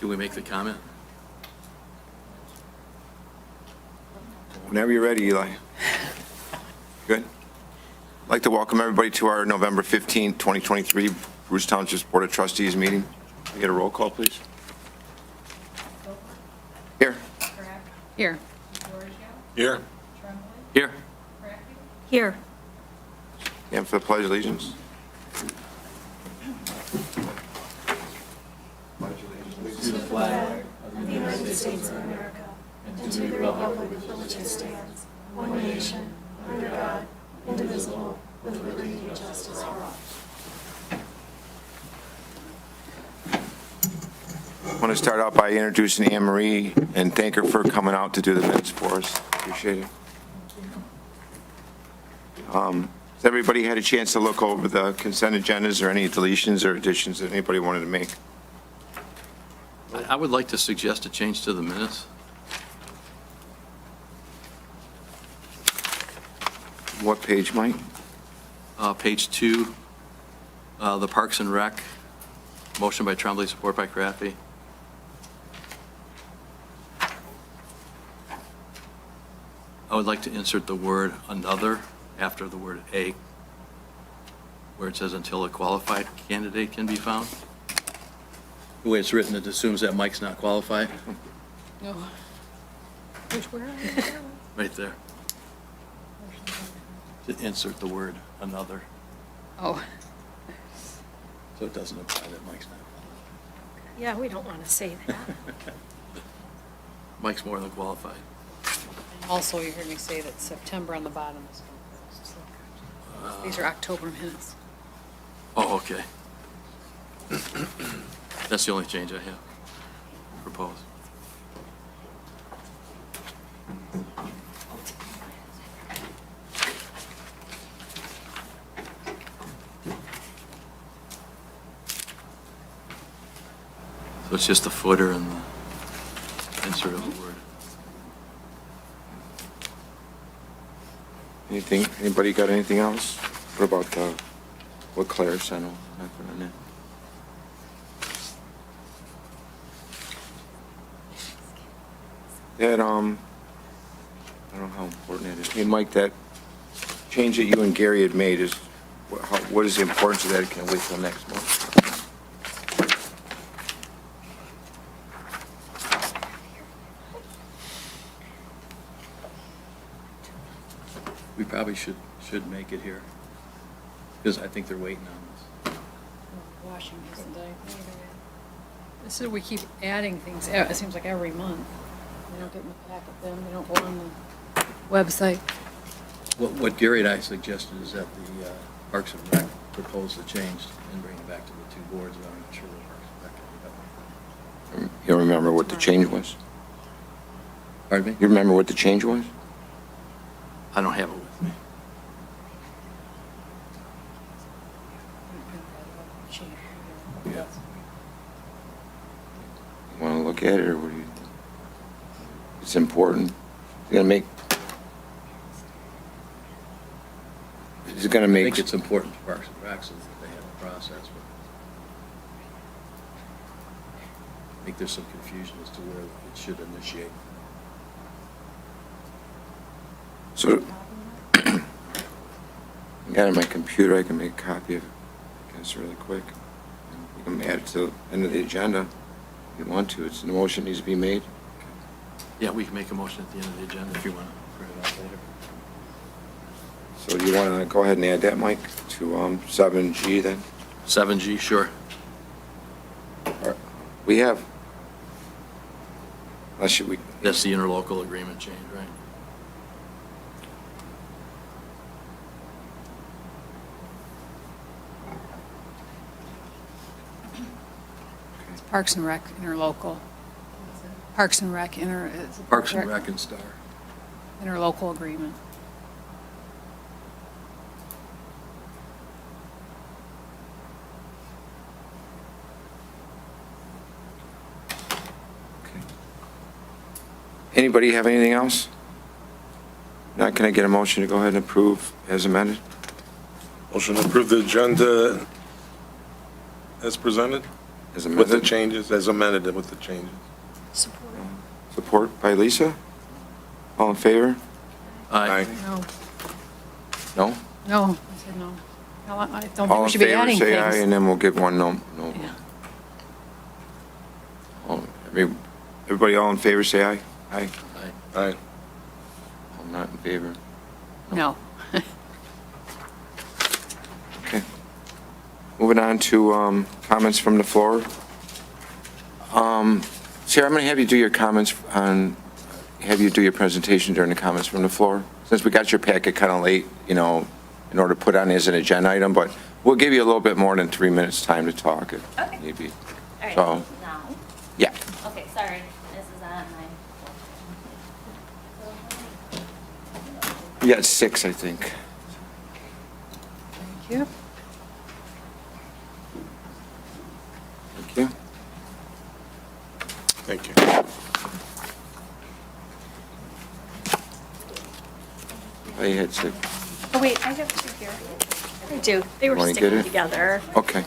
Can we make the comment? Whenever you're ready, Eli. Good. I'd like to welcome everybody to our November 15th, 2023 Bruce Township Board of Trustees meeting. Can I get a roll call, please? Here. Here. Here. Here. Here. And for the pledge of allegiance. To the flag of the United States of America and to the republic for which it stands, one nation, under God, indivisible, with liberty and justice for all. I want to start out by introducing Anne Marie and thank her for coming out to do the minutes for us. Appreciate it. Has everybody had a chance to look over the consent agendas or any deletions or additions that anybody wanted to make? I would like to suggest a change to the minutes. What page, Mike? Page 2, the Parks and Rec, motion by Tremblay, support by Crafty. I would like to insert the word "another" after the word "a," where it says "until a qualified candidate can be found." The way it's written, it assumes that Mike's not qualified. No. Which where? Right there. To insert the word "another," Oh, so it doesn't imply that Mike's not qualified. Yeah, we don't want to say that. Mike's more than qualified. also you heard me say that September on the bottom is closed. So these are October minutes. Oh, okay. That's the only change I have proposed. So it's just the footer and the insert of the word. Anything, anybody got anything else? What about what Claire sent over? Nothing on that. That, I don't know how important that is. Hey, Mike, that change that you and Gary had made is, what is the importance of that? Can wait till next month? We probably should make it here, because I think they're waiting on this. Washington, this is, we keep adding things, it seems like every month. We don't get in the packet then, we don't go on the website. What Gary and I suggested is that the Parks and Rec propose the change and bring it back to the two boards, but I'm not sure the Parks and Rec can do that. You don't remember what the change was? Pardon me? You remember what the change was? I don't have it with me. Yeah. You want to look at it, or what do you? It's important. It's gonna make. It's gonna I make. think it's important to Parks and Rec so that they have a process, but I think there's some confusion as to where it should initiate. So, I got it on my computer, I can make a copy of it, I guess, really quick. You can add it to the end of the agenda if you want to. It's, the motion needs to be made. Yeah, we can make a motion at the end of the agenda if you want to print it out later. So do you want to go ahead and add that, Mike, to 7G then? 7G, sure. We have, unless we, That's the interlocal agreement change, right? Parks and Rec interlocal. Parks and Rec Parks and Rec and Star. interlocal agreement. anybody have anything else? Not, can I get a motion to go ahead and approve as amended? Motion to approve the agenda as presented? As With the amended. changes, as amended with the changes. Support. Support by Lisa. All in favor? Aye. No, No? no, I said no. No, I don't think All we in should be favor, adding say aye, things. and then we'll get one no. No. Yeah. Everybody all in favor, say aye. Aye. Aye. Aye. I'm not in favor. No. Okay. Moving on to comments from the floor. Sarah, I'm going to have you do your comments have you do your presentation during the comments from the floor. Since we got your packet kind of late, in order to put on as an agenda item, but we'll give you a little bit more than 3 minutes time to talk if Okay. need be. All right, So- now, Yeah. okay, sorry, this is on my. You got 6, I think. Thank you. Thank you. Thank you. I had 6. Oh, wait, I have two here. I do. They were Wanna get sticking it? together. Okay.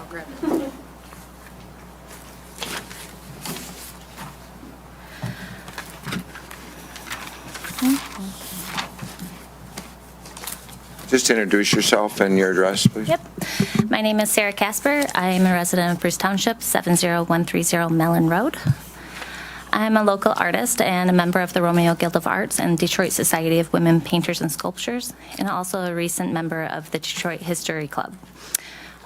Just introduce yourself and your address, please. Yep. My name is Sarah Casper. I'm a resident of Bruce Township, 70130 Mellon Road. I'm a local artist and a member of the Romeo Guild of Arts and Detroit Society of Women Painters and Sculptors, and also a recent member of the Detroit History Club.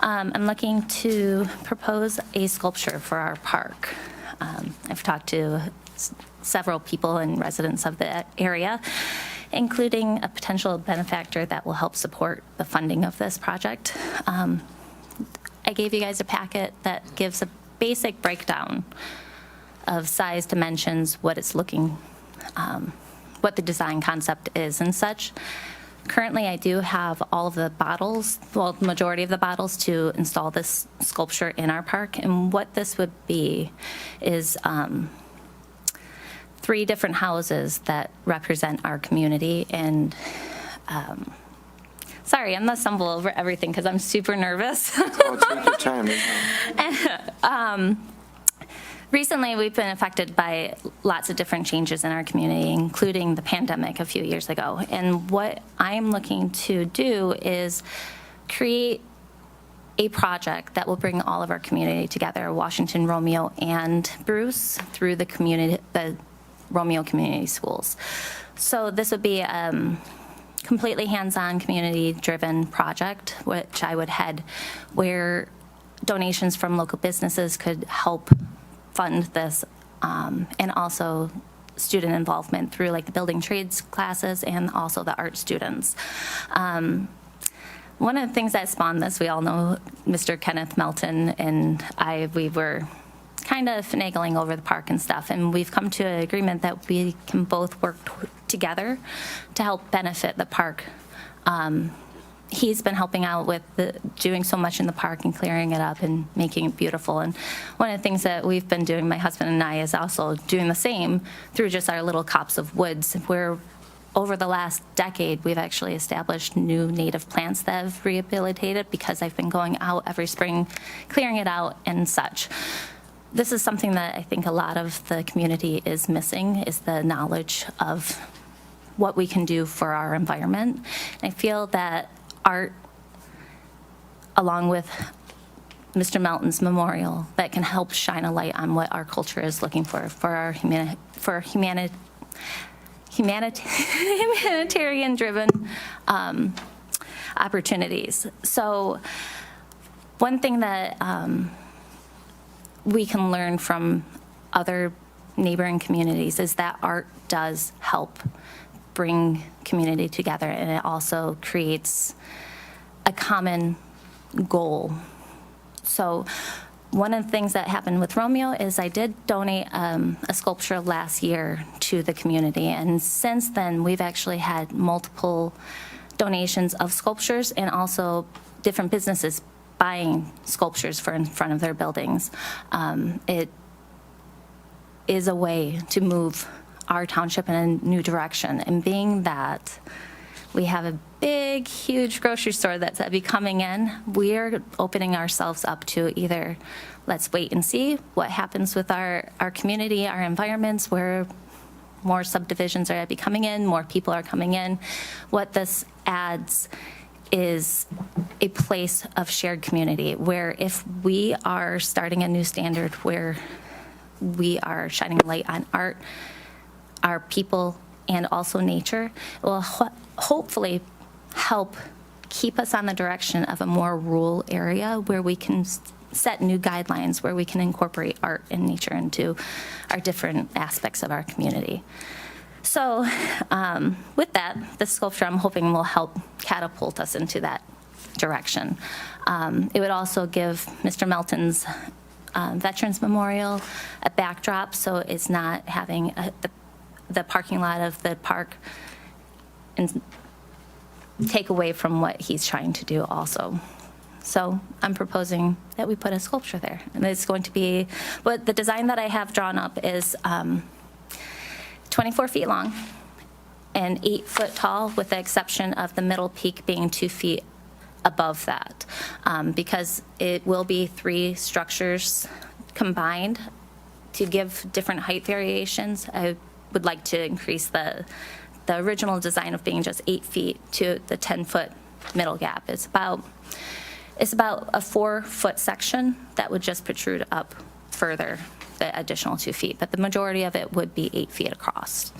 I'm looking to propose a sculpture for our park. I've talked to several people and residents of the area, including a potential benefactor that will help support the funding of this project. I gave you guys a packet that gives a basic breakdown of size, dimensions, what it's looking, what the design concept is and such. Currently, I do have all of the bottles, well, the majority of the bottles to install this sculpture in our park. And what this would be is 3 different houses that represent our community. And sorry, I'm gonna stumble over everything because I'm super nervous. Oh, take your time. There's no- Recently, we've been affected by lots of different changes in our community, including the pandemic a few years ago. And what I'm looking to do is create a project that will bring all of our community together, Washington, Romeo, and Bruce, through the Romeo Community Schools. So this would be a completely hands-on, community-driven project, which I would head, where donations from local businesses could help fund this, and also student involvement through like the building trades classes and also the art students. One of the things that spawned this, we all know Mr. Kenneth Melton and we were kind of finagling over the park and stuff, and we've come to an agreement that we can both work together to help benefit the park. He's been helping out with doing so much in the park and clearing it up and making it beautiful. And one of the things that we've been doing, my husband and I, is also doing the same through just our little copse of woods, where over the last decade, we've actually established new native plants that have rehabilitated because I've been going out every spring, clearing it out and such. This is something that I think a lot of the community is missing, is the knowledge of what we can do for our environment. And I feel that art, along with Mr. Melton's memorial, that can help shine a light on what our culture is looking for our humanitarian-driven opportunities. So one thing that we can learn from other neighboring communities is that art does help bring community together, and it also creates a common goal. So one of the things that happened with Romeo is I did donate a sculpture last year to the community, and since then we've actually had multiple donations of sculptures and also different businesses buying sculptures for in front of their buildings. It is a way to move our township in a new direction, and being that We have a big, huge grocery store that's be coming in. We're opening ourselves up to either let's wait and see what happens with our community, our environments, where more subdivisions are coming in, more people are coming in. What this adds is a place of shared community where if we are starting a new standard where we are shining light on art, our people, and also nature, it will hopefully help keep us on the direction of a more rural area where we can set new guidelines, where we can incorporate art and nature into our different aspects of our community. So with that, the sculpture I'm hoping will help catapult us into that direction. It would also give Mr. Melton's Veterans Memorial a backdrop, so it's not having the parking lot of the park and take away from what he's trying to do also. So I'm proposing that we put a sculpture there. And it's going to be, but the design that I have drawn up is 24 feet long and 8 foot tall, with the exception of the middle peak being 2 feet above that. Because it will be 3 structures combined to give different height variations. I would like to increase the original design of being just 8 feet to the 10-foot middle gap. It's about a 4-foot section that would just protrude up further, the additional 2 feet, but the majority of it would be 8 feet across.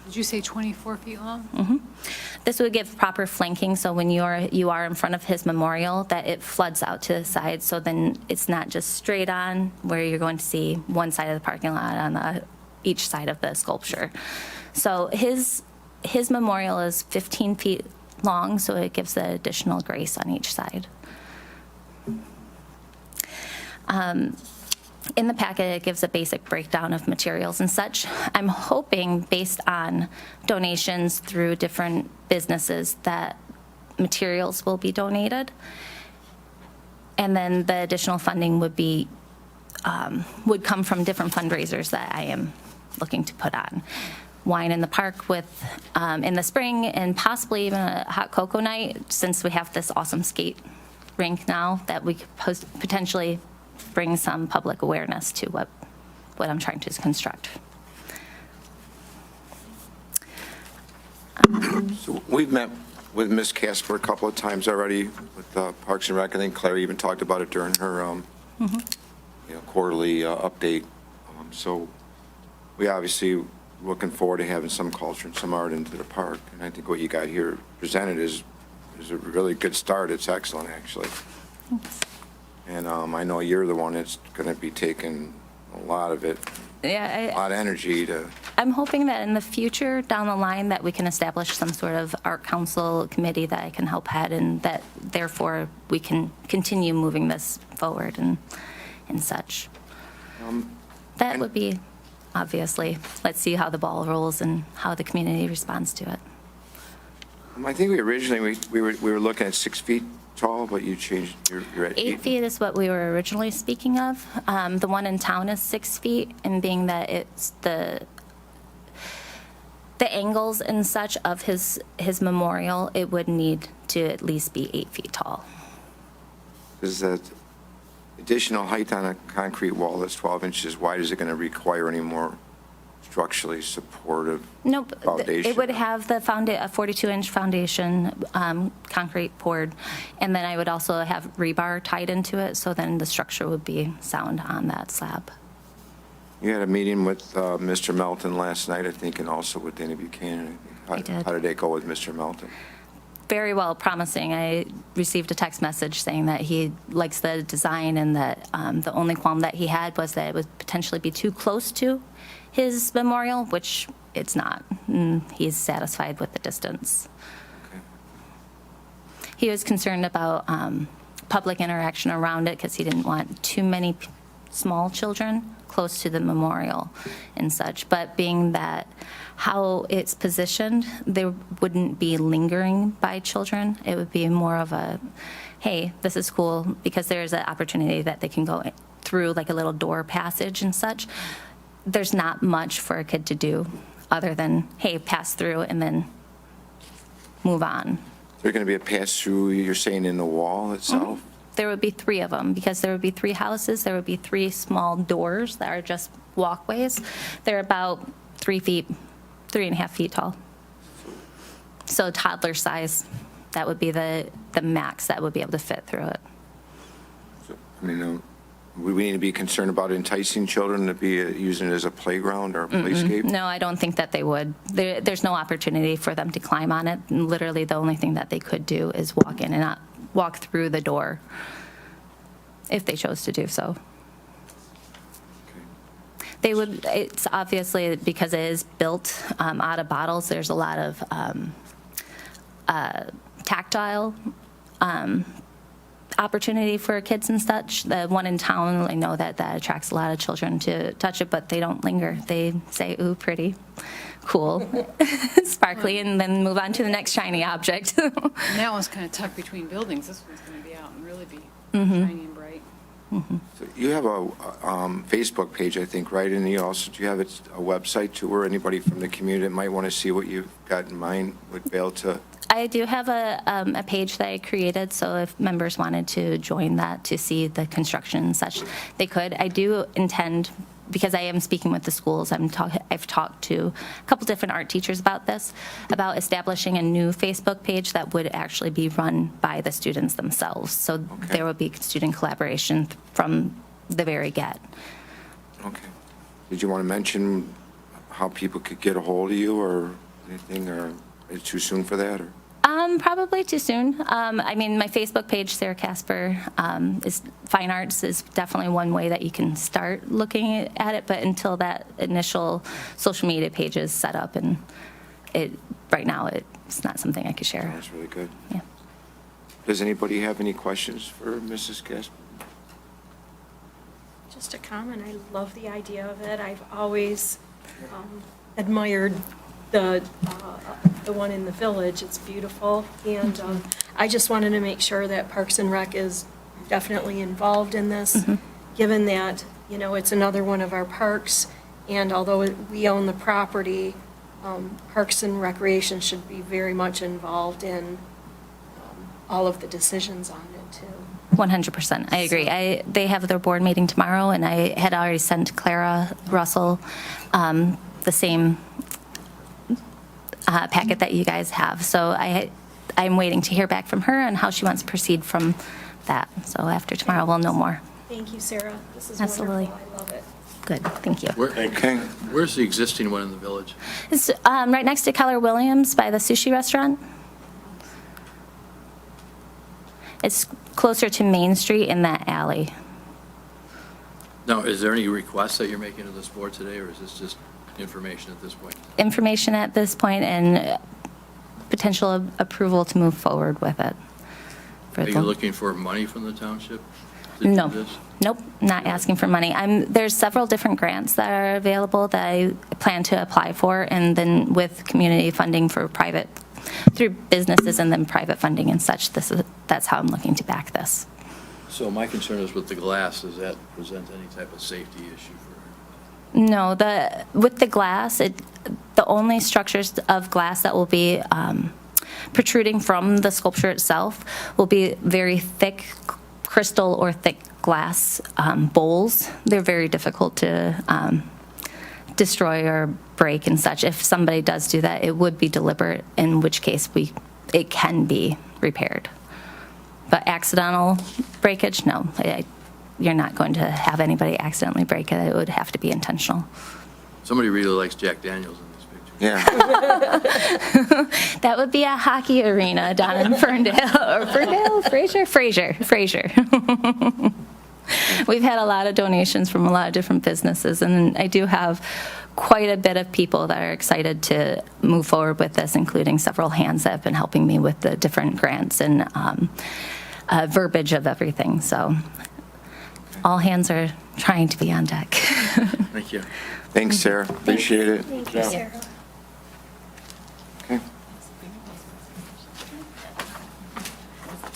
Did you say 24 feet long? This would give proper flanking, so when you are in front of his memorial, that it floods out to the side, so then it's not just straight on where you're going to see one side of the parking lot on each side of the sculpture. So his memorial is 15 feet long, so it gives the additional grace on each side. In the packet, it gives a basic breakdown of materials and such. I'm hoping, based on donations through different businesses, that materials will be donated. And then the additional funding would come from different fundraisers that I am looking to put on. Wine in the park in the spring, and possibly even a hot cocoa night, since we have this awesome skate rink now, that we could potentially bring some public awareness to what I'm trying to construct. So we've met with Ms. Casper a couple of times already with Parks and Rec. I think Claire even talked about it during her quarterly update. So we obviously looking forward to having some culture and some art into the park. And I think what you got here presented is a really good start. It's excellent, actually. And I know you're the one that's going to be taking a lot of it, a lot of energy to. I'm hoping that in the future, down the line, that we can establish some sort of art council committee that I can help head, and that therefore we can continue moving this forward and such. That would be, obviously, let's see how the ball rolls and how the community responds to it. I think we originally, we were looking at 6 feet tall, but you changed, you're at 8 feet is what we were originally speaking of. The one in town is 6 feet, and being that it's the angles and such of his memorial, it would need to at least be 8 feet tall. Is that additional height on a concrete wall that's 12 inches wide, is it going to require any more structurally supportive Nope. foundation? It would have a 42-inch foundation, concrete poured, and then I would also have rebar tied into it, so then the structure would be sound on that slab. You had a meeting with Mr. Melton last night, I think, and also with Danny Buchanan. I did. How did it go with Mr. Melton? Very well, promising. I received a text message saying that he likes the design, and that the only qualm that he had was that it would potentially be too close to his memorial, which it's not. He's satisfied with the distance. Okay. He was concerned about public interaction around it because he didn't want too many small children close to the memorial and such. But being that how it's positioned, there wouldn't be lingering by children. It would be more of a, hey, this is cool, because there's an opportunity that they can go through like a little door passage and such. There's not much for a kid to do other than, hey, pass through and then move on. There's going to be a pass-through, you're saying, in the wall itself? There would be 3 of them, because there would be 3 houses. There would be 3 small doors that are just walkways. They're about 3.5 feet tall. So toddler size, that would be the max that would be able to fit through it. I mean, we need to be concerned about enticing children to be using it as a playground or a playscape? No, I don't think that they would. There's no opportunity for them to climb on it. Literally, the only thing that they could do is walk in and not walk through the door if they chose to do so. They would, it's obviously, because it is built out of bottles, there's a lot of tactile opportunity for kids and such. The one in town, I know that attracts a lot of children to touch it, but they don't linger. They say, ooh, pretty, cool, sparkly, and then move on to the next shiny object. And that one's kind of tucked between buildings. This one's going to be out and really be shiny and bright. So you have a Facebook page, I think, right? And you also, do you have a website too, where anybody from the community that might want to see what you've got in mind would be able to? I do have a page that I created, so if members wanted to join that to see the construction and such, they could. I do intend, because I am speaking with the schools, I've talked to a couple different art teachers about this, about establishing a new Facebook page that would actually be run by the students themselves. So there would be student collaboration from the very get. Okay. Did you want to mention how people could get a hold of you or anything, or is it too soon for that? Or? Probably too soon. I mean, my Facebook page, Sarah Casper, is Fine Arts is definitely one way that you can start looking at it, but until that initial social media page is set up, and right now it's not something I could share. That's really good. Yeah. Does anybody have any questions for Mrs. Casper? Just a comment, I love the idea of it. I've always admired the one in the village. It's beautiful. And I just wanted to make sure that Parks and Rec is definitely involved in this, given that, you know, it's another one of our parks. And although we own the property, Parks and Recreation should be very much involved in all of the decisions on it, too. 100%. I agree. They have their board meeting tomorrow, and I had already sent Clara Russell the same packet that you guys have. So I'm waiting to hear back from her on how she wants to proceed from that. So after tomorrow, we'll know more. Thank you, Sarah. This is Absolutely. wonderful. I love it. Good. Thank you. Okay. Where's the existing one in the village? It's right next to Keller Williams by the sushi restaurant. It's closer to Main Street in that alley. Now, is there any requests that you're making to this board today, or is this just information at this point? Information at this point and potential approval to move forward with it. Are you looking for money from the township to do No. this? Nope, not asking for money. There's several different grants that are available that I plan to apply for, and then with community funding for private, through businesses and then private funding and such, that's how I'm looking to back this. So my concern is with the glass, does that present any type of safety issue for? No, with the glass, the only structures of glass that will be protruding from the sculpture itself will be very thick crystal or thick glass bowls. They're very difficult to destroy or break and such. If somebody does do that, it would be deliberate, in which case it can be repaired. But accidental breakage, no. You're not going to have anybody accidentally break it. It would have to be intentional. Somebody really likes Jack Daniels in this picture. Yeah. That would be a hockey arena down in Ferndale, Fraser. We've had a lot of donations from a lot of different businesses, and I do have quite a bit of people that are excited to move forward with this, including several hands that have been helping me with the different grants and verbiage of everything. So all hands are trying to be on deck. Thank you. Thanks, Sarah. Appreciate it. Thank you, Sarah. Okay.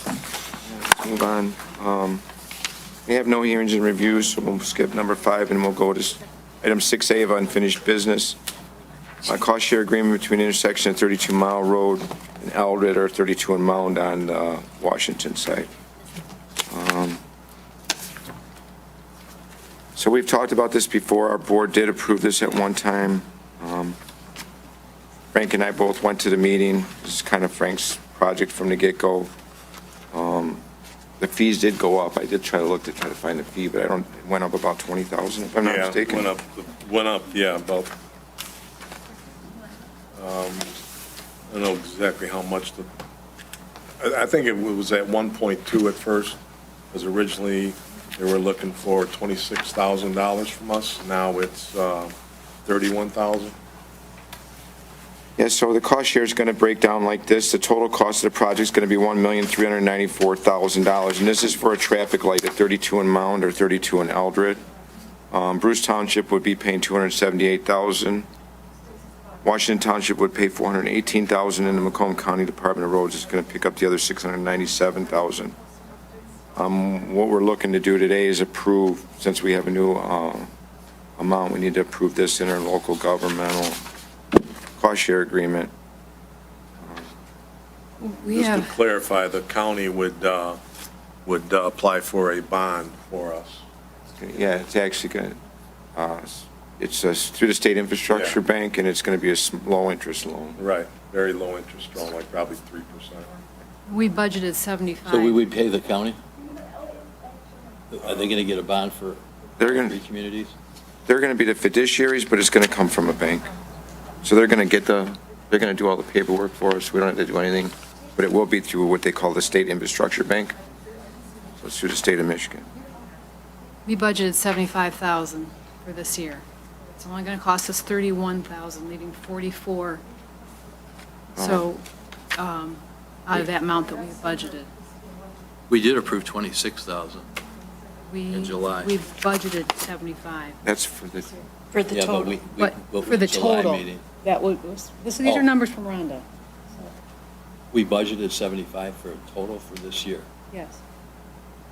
Let's move on. We have no hearings and reviews, so we'll skip number 5 and we'll go to item 6A of unfinished business. A cost share agreement between intersection of 32 Mile Road in Eldred or 32 in Mound on the Washington side. So we've talked about this before. Our board did approve this at one time. Frank and I both went to the meeting. This is kind of Frank's project from the get-go. The fees did go up. I did try to find the fee, but it went up about 20,000 if I'm not Yeah, mistaken. went up, yeah, about, I don't know exactly how much I think it was at 1.2 at first, because originally they were looking for $26,000 from us. Now it's 31,000. Yeah, so the cost share is going to break down like this. The total cost of the project is going to be $1,394,000, and this is for a traffic light at 32 in Mound or 32 in Eldred. Bruce Township would be paying $278,000. Washington Township would pay $418,000, and the Macomb County Department of Roads is going to pick up the other $697,000. What we're looking to do today is approve, since we have a new amount, we need to approve this interlocal cost share agreement. We Just to have, clarify, the county would apply for a bond for us. Yeah, it's actually going to, it's through the State Infrastructure Yeah. Bank, and it's going to be a low-interest loan. Right, very low interest loan, like probably 3%. we budgeted 75. So we would pay the county? Are they going to get a bond for They're going three to, communities? they're going to be the fiduciaries, but it's going to come from a bank. So they're going to they're going to do all the paperwork for us. We don't have to do anything, but it will be through what they call the State Infrastructure Bank. So it's through the state of Michigan. We budgeted 75,000 for this year. It's only going to cost us 31,000, leaving 44. So, out of that amount that we budgeted. We did approve 26,000. We In July. We budgeted 75. That's for the, For the Yeah, but total. But for the July total, meeting, these are Oh. numbers from Rhonda. we budgeted 75 for a total for this year. Yes.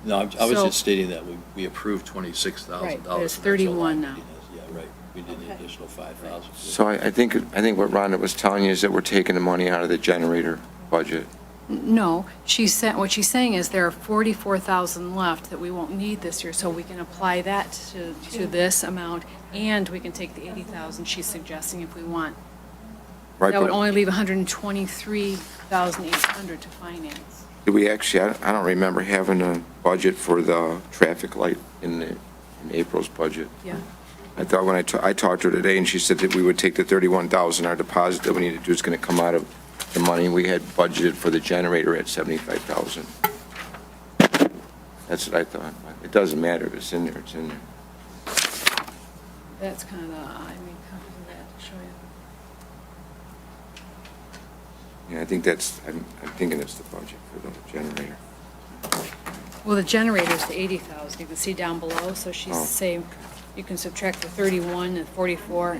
No, I was So- just stating that we approved $26,000. Right, there's for the July 31 now. meeting. Yeah, right. We did the additional 5,000. so I think what Rhonda was telling you is that we're taking the money out of the generator budget. No, what she's saying is there are 44,000 left that we won't need this year, so we can apply that to this amount, and we can take the 80,000 she's suggesting if we want. Right, That would but only leave 123,800 to finance. do we actually, I don't remember having a budget for the traffic light in April's budget. Yeah. I thought when I talked to her today, and she said that we would take the 31,000, our deposit that we need to do is going to come out of the money we had budgeted for the generator at 75,000. That's what I thought. It doesn't matter if it's in there, it's in there. That's kind of, I made copies of that to show you. Yeah, I think I'm thinking it's the budget for the generator. Well, the generator's the 80,000, you can see down below, so she's Oh. saying you can subtract the 31 and 44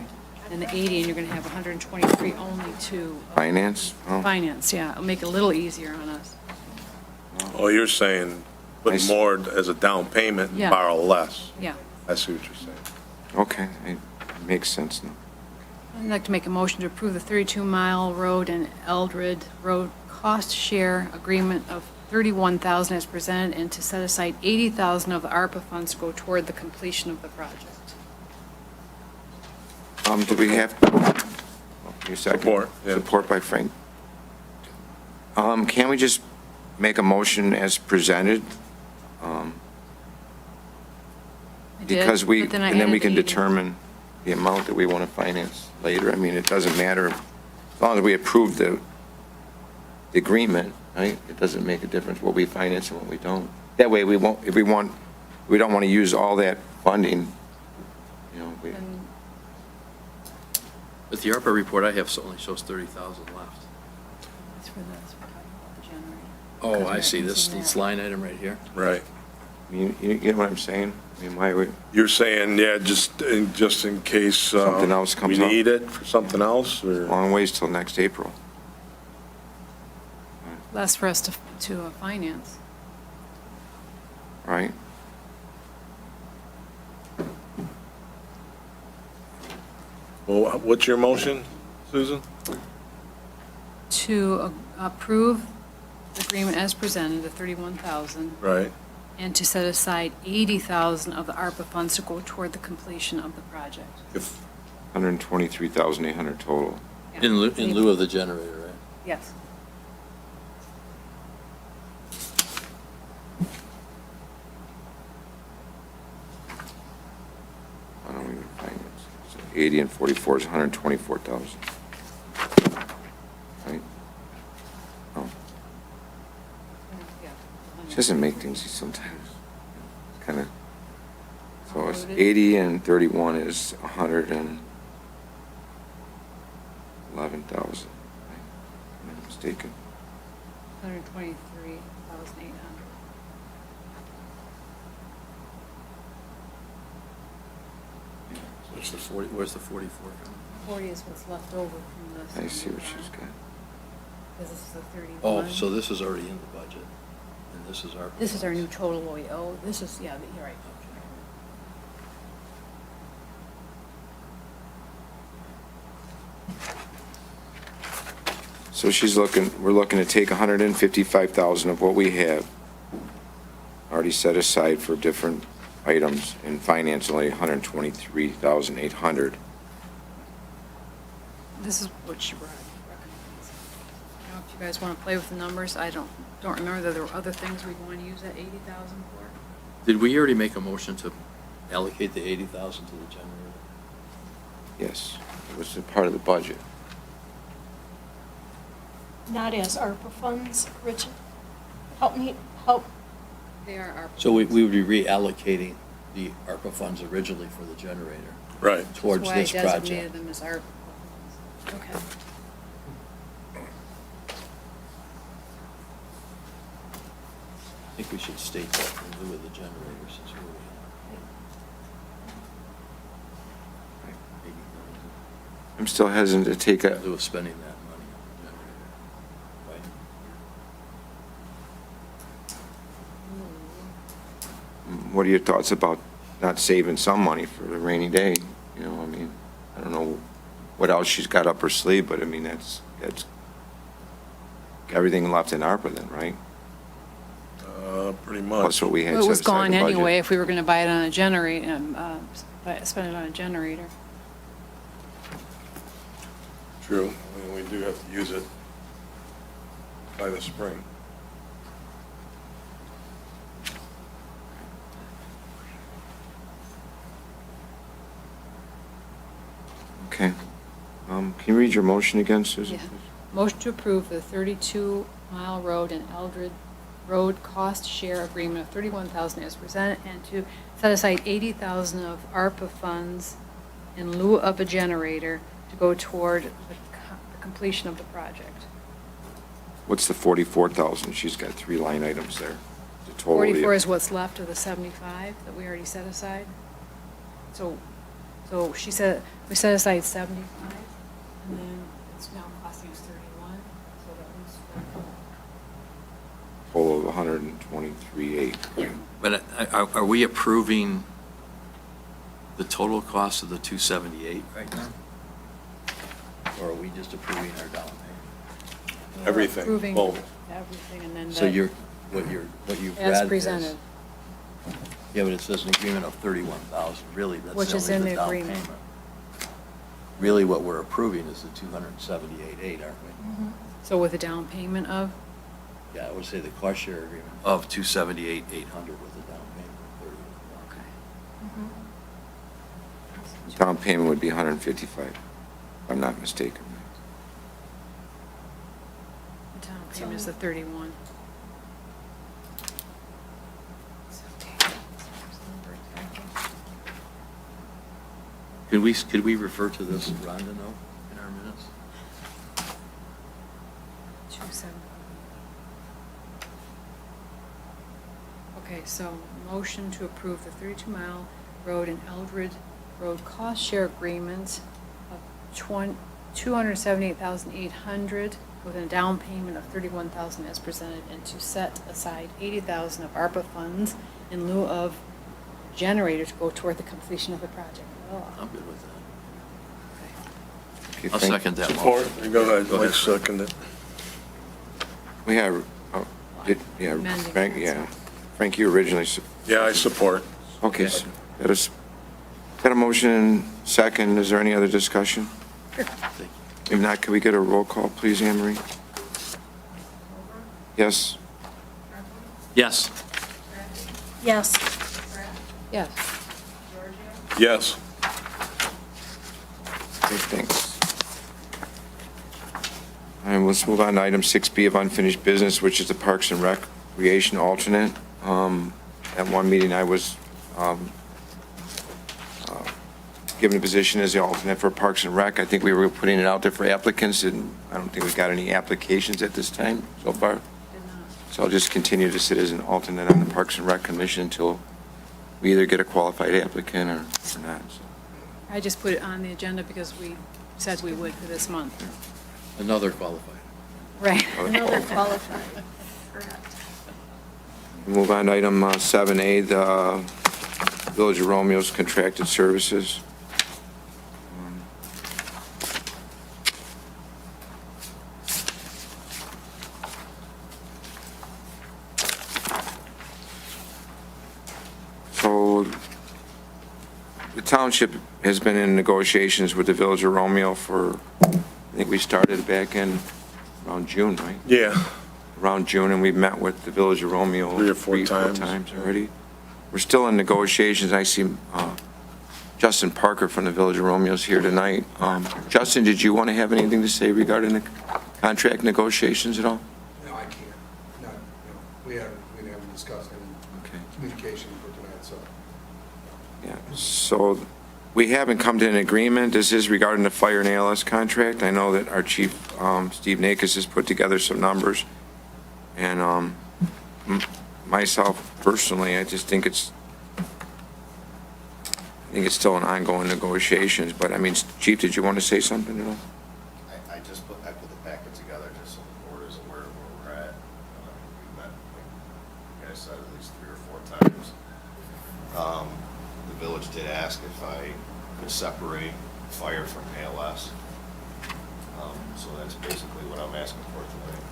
and the 80, and you're going to have 123 only to Finance? Oh, finance, yeah. It'll make it a little easier on us. Oh, you're saying put Nice. more as a down payment and Yeah. borrow less. Yeah. I see what you're saying. okay, it makes sense now. I'd like to make a motion to approve the 32-mile road and Eldred Road cost share agreement of 31,000 as presented, and to set aside 80,000 of the ARPA funds to go toward the completion of the project. Do we have, your second? Support, yeah. Support by Frank. Can we just make a motion as presented? I did, Because but then I and then we added can 80. determine the amount that we want to finance later. I mean, it doesn't matter, as long as we approve the agreement, right? It doesn't make a difference what we finance and what we don't. That way, we don't want to use all that funding, you know, And But the ARPA report I have only shows 30,000 left. that's for this, we're talking about the generator. Oh, Because I we're see, this using that. line item right here. Right. you get what I'm saying? I mean, why would, You're saying, yeah, just in case. Something else comes up. We need it for something else, or? long ways till next April. Less for us to finance. Right? Well, what's your motion, Susan? To approve the agreement as presented, the 31,000, Right. and to set aside 80,000 of the ARPA funds to go toward the completion of the project. If, 123,800 total. Yeah. In lieu of the generator, right? Yes. I don't even find it. So 80 and 44 is 124,000. Right? Oh, Yeah. she doesn't make things easy sometimes. Kind of. So it's 80 and 31 is 111,000. Right? Am I mistaken? 123,800. Where's the 40, where's the 44 coming? 40 is what's left over from this. I see what she's got. Because this is the 31. Oh, so this is already in the budget, and this is our. This is our new total what we owe. This is, yeah, you're right. So we're looking to take 155,000 of what we have already set aside for different items and finance only 123,800. This is what she recommends. I don't know if you guys want to play with the numbers. I don't remember that there were other things we want to use that 80,000 for. Did we already make a motion to allocate the 80,000 to the generator? Yes, it was a part of the budget. Not as ARPA funds, Richard. Help. They are our. So we would be reallocating the ARPA funds originally for the generator right. towards this That's why I designated project. them as ARPA funds. Okay. I think we should state that in lieu of the generator since we're. 80,000. I'm still hesitant to take In a, lieu of spending that money on the generator, right? what are your thoughts about not saving some money for the rainy day? You know, I mean, I don't know what else she's got up her sleeve, but I mean, that's everything left in ARPA then, right? Pretty much. Plus what we had Well, it set was aside gone in the budget. anyway if we were going to buy it on a generator, spend it on a generator. True. I mean, we do have to use it by the spring. Okay. Can you read your motion again, Susan? Yeah. Motion to approve the 32-mile road and Eldred Road cost share agreement of 31,000 as presented, and to set aside 80,000 of ARPA funds in lieu of a generator to go toward the completion of the project. What's the 44,000? She's got 3 line items there. The total. 44 is what's left of the 75 that we already set aside. So she said, we set aside 75, and then it's now costing us 31, so that was. Total of 123,800. Yeah. But are we approving the total cost of the 278 right now? Or are we just approving our down payment? Everything, Approving both. everything, and then. So that- what you've read As is- presented. Yeah, but it says an agreement of 31,000, really, that's Which is only in the the down agreement. payment. Really, what we're approving is the 278,800, aren't we? So with a down payment of, Yeah, I would say the cost share agreement of 278,800 with a down payment of 31,000. okay. Down payment would be 155, if I'm not mistaken. The down payment is the 31. Could we refer to this Rhonda note in our minutes? 270. Okay, so motion to approve the 32-mile road and Eldred Road cost share agreement of 278,800 with a down payment of 31,000 as presented, and to set aside 80,000 of ARPA funds in lieu of generator to go toward the completion of the project. Oh, I'm good with that. Okay, I'll thank- second that Support. motion. You go ahead, Go ahead. Mike, second it. We have, yeah, Amending Frank, that, yeah. Frank, you originally, Yeah, I support. okay, so that is, got a motion and second. Is there any other discussion? If not, could we get a roll call, please, Anne Marie? Yes? Yes. Yes. Yes. Yes. Okay, thanks. And let's move on to item 6B of unfinished business, which is the Parks and Recreation alternate. At one meeting, I was given a position as the alternate for Parks and Rec. I think we were putting it out there for applicants, and I don't think we got any applications at this time so far. So I'll just continue to sit as an alternate on the Parks and Rec Commission until we either get a qualified applicant or not. So, I just put it on the agenda because we said we would for this month. Another qualified. Right. Another qualified. Correct. we'll move on to item 7A, the Village of Romeo's contracted services. So the township has been in negotiations with the Village of Romeo for, I think we started back in around June, right? Yeah. Around June, and we've met with the Village of Romeo 3 or 4 times. times already. We're still in negotiations. I see Justin Parker from the Village of Romeo's here tonight. Justin, did you want to have anything to say regarding the contract negotiations at all? No, I can't. Not, no. We haven't discussed any Okay. communication for tonight, so. Yeah, so we haven't come to an agreement. This is regarding the fire and ALS contract. I know that our chief, Steve Nakis, has put together some numbers. And myself personally, I just think it's still an ongoing negotiations. But I mean, Chief, did you want to say something at all? I put the packet together just so the board is aware of where we're at. We met, like you guys said, at least 3 or 4 times. The village did ask if I could separate fire from ALS. So that's basically what I'm asking for tonight.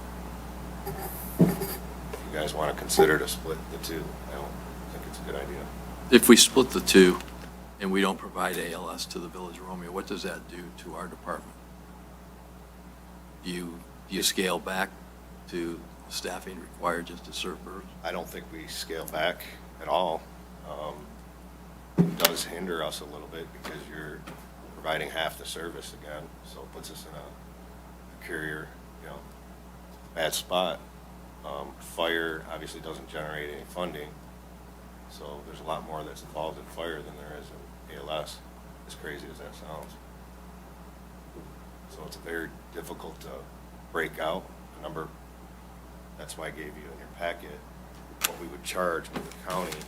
If you guys want to consider to split the two, I don't think it's a good idea. If we split the two and we don't provide ALS to the Village of Romeo, what does that do to our department? Do you scale back to staffing required just to serve birds? I don't think we scale back at all. It does hinder us a little bit because you're providing half the service again, so it puts us in a precarious, bad spot. Fire obviously doesn't generate any funding, so there's a lot more that's involved in fire than there is in ALS, as crazy as that sounds. So it's very difficult to break out a number. That's why I gave you in your packet what we would charge, what the county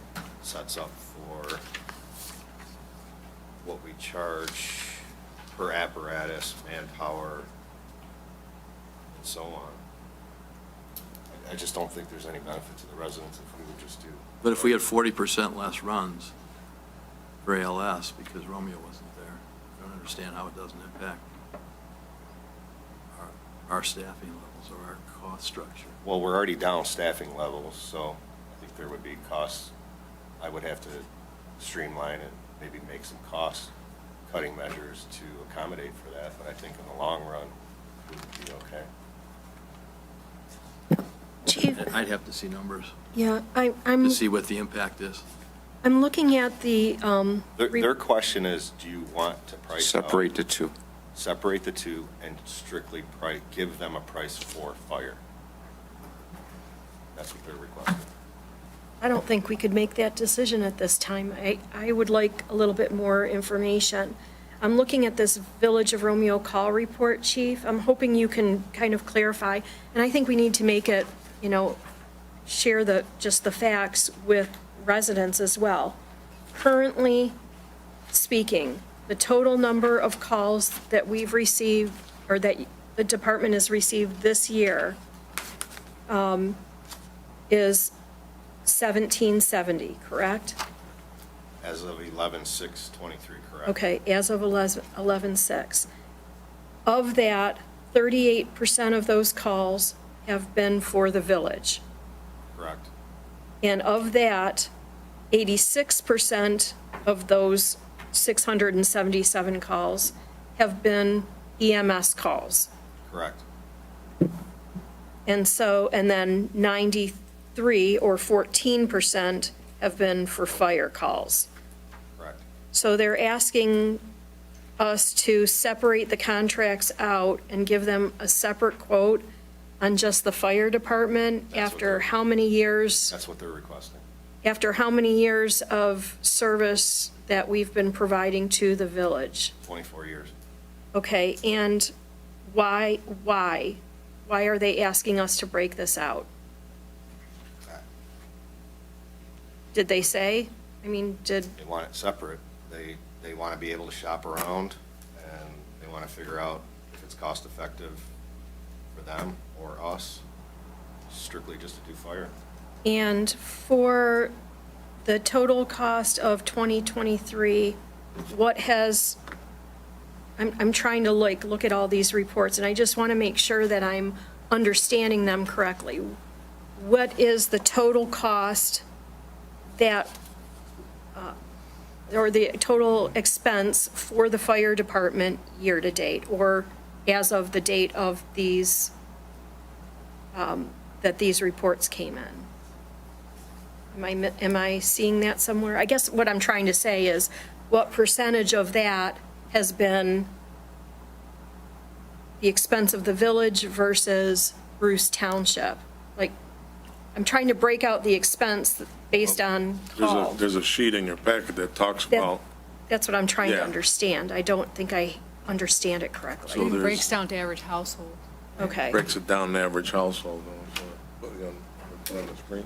sets up for what we charge per apparatus, manpower, and so on. I just don't think there's any benefit to the residents if we would just do. But if we had 40% less runs for ALS because Romeo wasn't there, I don't understand how it doesn't impact our staffing levels or our cost structure. Well, we're already down staffing levels, so I think there would be costs. I would have to streamline and maybe make some cost-cutting measures to accommodate for that, but I think in the long run, it would be okay. Chief, I'd have to see numbers yeah, to I'm see what the impact is. looking at the, Their question is, do you want to price out? Separate the two. Separate the two and strictly give them a price for fire. That's what they're requesting. I don't think we could make that decision at this time. I would like a little bit more information. I'm looking at this Village of Romeo call report, Chief. I'm hoping you can kind of clarify, and I think we need to make it, share just the facts with residents as well. Currently speaking, the total number of calls that we've received, or that the department has received this year, is 1770, correct? As of 11/6/23, correct? Okay, as of 11/6. Of that, 38% of those calls have been for the village. Correct. And of that, 86% of those 677 calls have been EMS calls. Correct. And then 93 or 14% have been for fire calls. Correct. So they're asking us to separate the contracts out and give them a separate quote on just the fire department That's what after they're- how many years? That's what they're requesting. After how many years of service that we've been providing to the village? 24 years. Okay, and why are they asking us to break this out? Did they say? I mean, They want it separate. They want to be able to shop around, and they want to figure out if it's cost effective for them or us, strictly just to do fire. and for the total cost of 2023, I'm trying to look at all these reports, and I just want to make sure that I'm understanding them correctly. What is the total cost that, or the total expense for the fire department year-to-date, or as of the date of these, that these reports came in? Am I seeing that somewhere? I guess what I'm trying to say is, what percentage of that has been the expense of the village versus Bruce Township? Like, I'm trying to break out the expense based on call. There's a sheet in your packet that talks That- about, That's what I'm trying to Yeah. understand. I don't think I understand it correctly. So It there's- breaks down to average household. Okay, breaks it down to average household. So put it on the screen.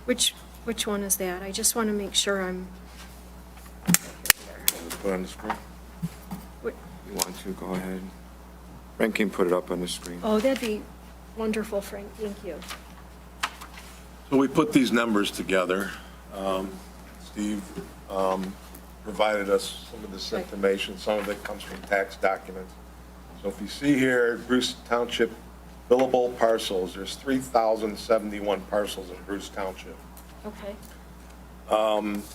which one is that? I just want to make sure I'm, Put it on the screen. You want to, go ahead. Frank can put it up on the screen. oh, that'd be wonderful, Frank, thank you. So we put these numbers together. Steve provided us some of this Right. information. Some of it comes from tax documents. So if you see here, Bruce Township billable parcels, there's 3,071 parcels in Bruce Township. Okay,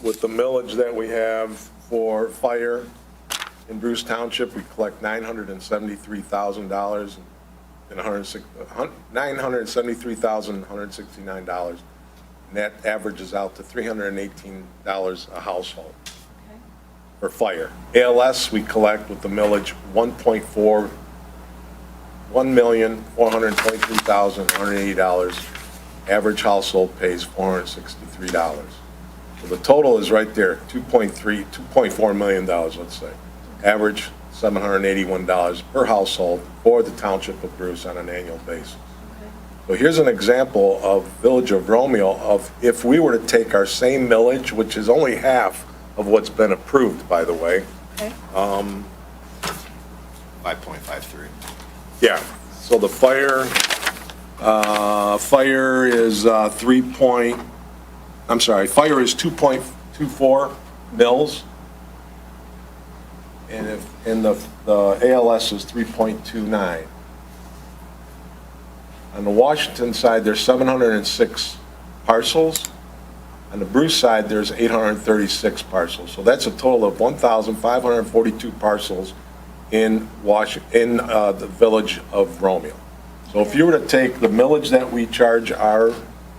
With the millage that we have for fire in Bruce Township, we collect $973,000 and $973,169. And that averages out to $318 a household okay, for fire. ALS, we collect with the millage $1,423,180. Average household pays $463. So the total is right there, $2.4 million, let's say. Average $781 per household for the Township of Bruce on an annual basis. okay. So here's an example of Village of Romeo of if we were to take our same millage, which is only half of what's been approved, by the way. Okay, 5.53. Yeah, so the fire is fire is 2.24 mils. And the ALS is 3.29. On the Washington side, there's 706 parcels. On the Bruce side, there's 836 parcels. So that's a total of 1,542 parcels in the Village of Romeo. So if you were to take the millage that we charge our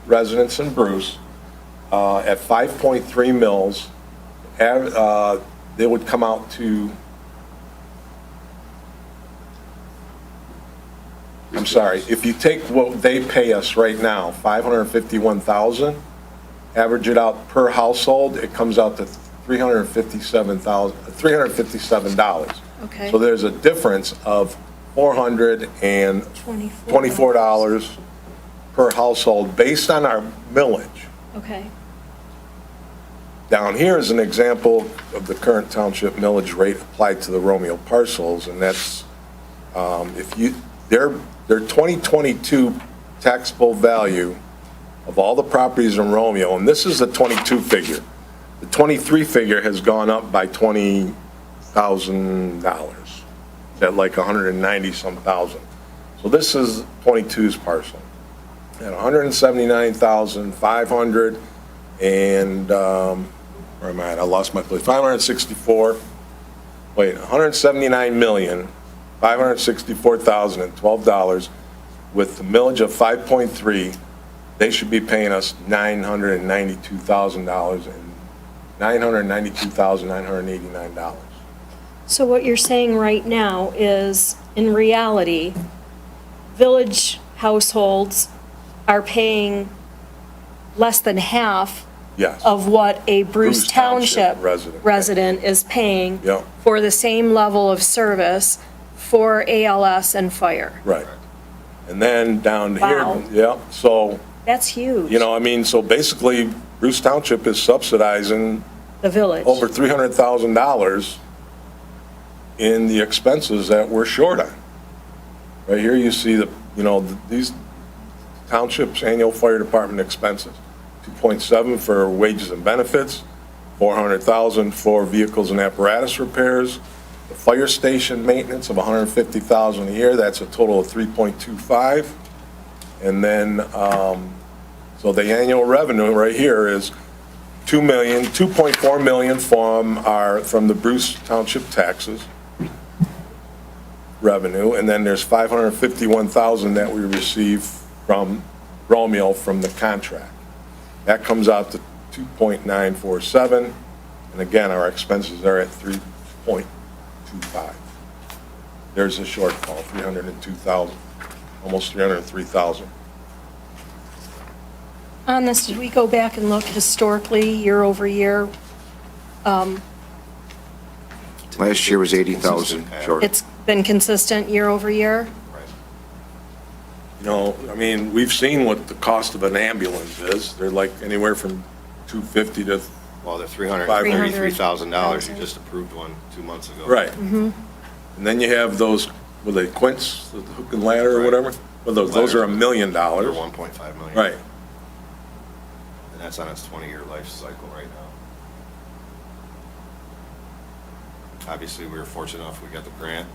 residents in Bruce at 5.3 mils, they would come out to, I'm sorry, if you take what they pay us right now, $551,000, average it out per household, it comes out to $357. okay. So there's a difference of $424 per household based on our millage. Okay, Down here is an example of the current township millage rate applied to the Romeo parcels, and that's, their 2022 taxable value of all the properties in Romeo, and this is the 22 figure. The 23 figure has gone up by $20,000. at like 190-some thousand. So this is 22's parcel. At 179,500 and, where am I at? I lost my place. 179,564,012 with the millage of 5.3. They should be paying us $992,000 and $992,989. So what you're saying right now is, in reality, village households are paying less than half Yes. of what a Bruce Bruce Township Township resident. is paying Yep. for the same level of service for ALS and fire. Right. And then down here, Wow. yeah, so, That's huge. you know, I mean, so basically Bruce Township is subsidizing The village. over $300,000 in the expenses that we're short on. Right here, you see the, you know, these townships' annual fire department expenses. 2.7 for wages and benefits, 400,000 for vehicles and apparatus repairs, the fire station maintenance of 150,000 a year, that's a total of 3.25. And then, so the annual revenue right here is 2.4 million from the Bruce Township taxes revenue, and then there's 551,000 that we receive from Romeo from the contract. That comes out to 2.947, and again, our expenses are at 3.25. There's a shortfall, 302,000, almost 303,000. On this, did we go back and look historically, year over year? Last year was 80,000 short. It's been consistent year over year? You know, I mean, we've seen what the cost of an ambulance is. They're like anywhere from 250 to, Well, the $333,000, you just approved one 2 months ago. right. And then you have those, were they quints, the hook and ladder or Right. whatever? Well, those are $1 million. They're 1.5 million. Right. And that's on its 20-year life cycle right now. Obviously, we were fortunate enough, we got the grant.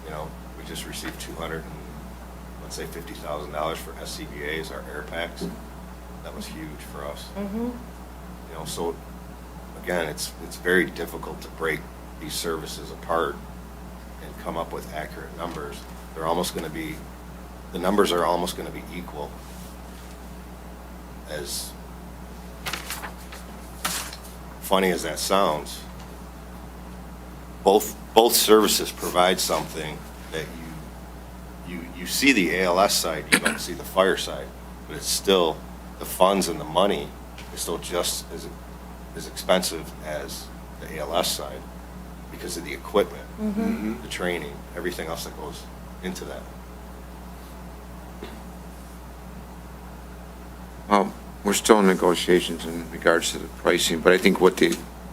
You know, we just received $50,000 for SCBA's, our air packs. That was huge for us. You know, so again, it's very difficult to break these services apart and come up with accurate numbers. They're almost going to be, the numbers are almost going to be equal. As funny as that sounds, both services provide something that you see the ALS side, you don't see the fire side, but it's still, the funds and the money is still just as expensive as the ALS side because of the equipment, the training, everything else that goes into that. Well, we're still in negotiations in regards to the pricing, but I think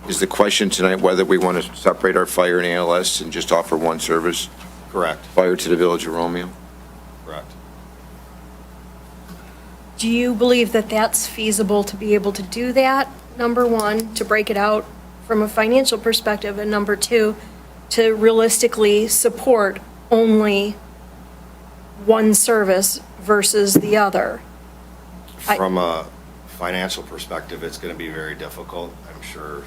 is the question tonight whether we want to separate our fire and ALS and just offer one service, Correct, fire to the Village of Romeo? correct. Do you believe that that's feasible to be able to do that? Number one, to break it out from a financial perspective, and number two, to realistically support only one service versus the other? From a financial perspective, it's going to be very difficult. I'm sure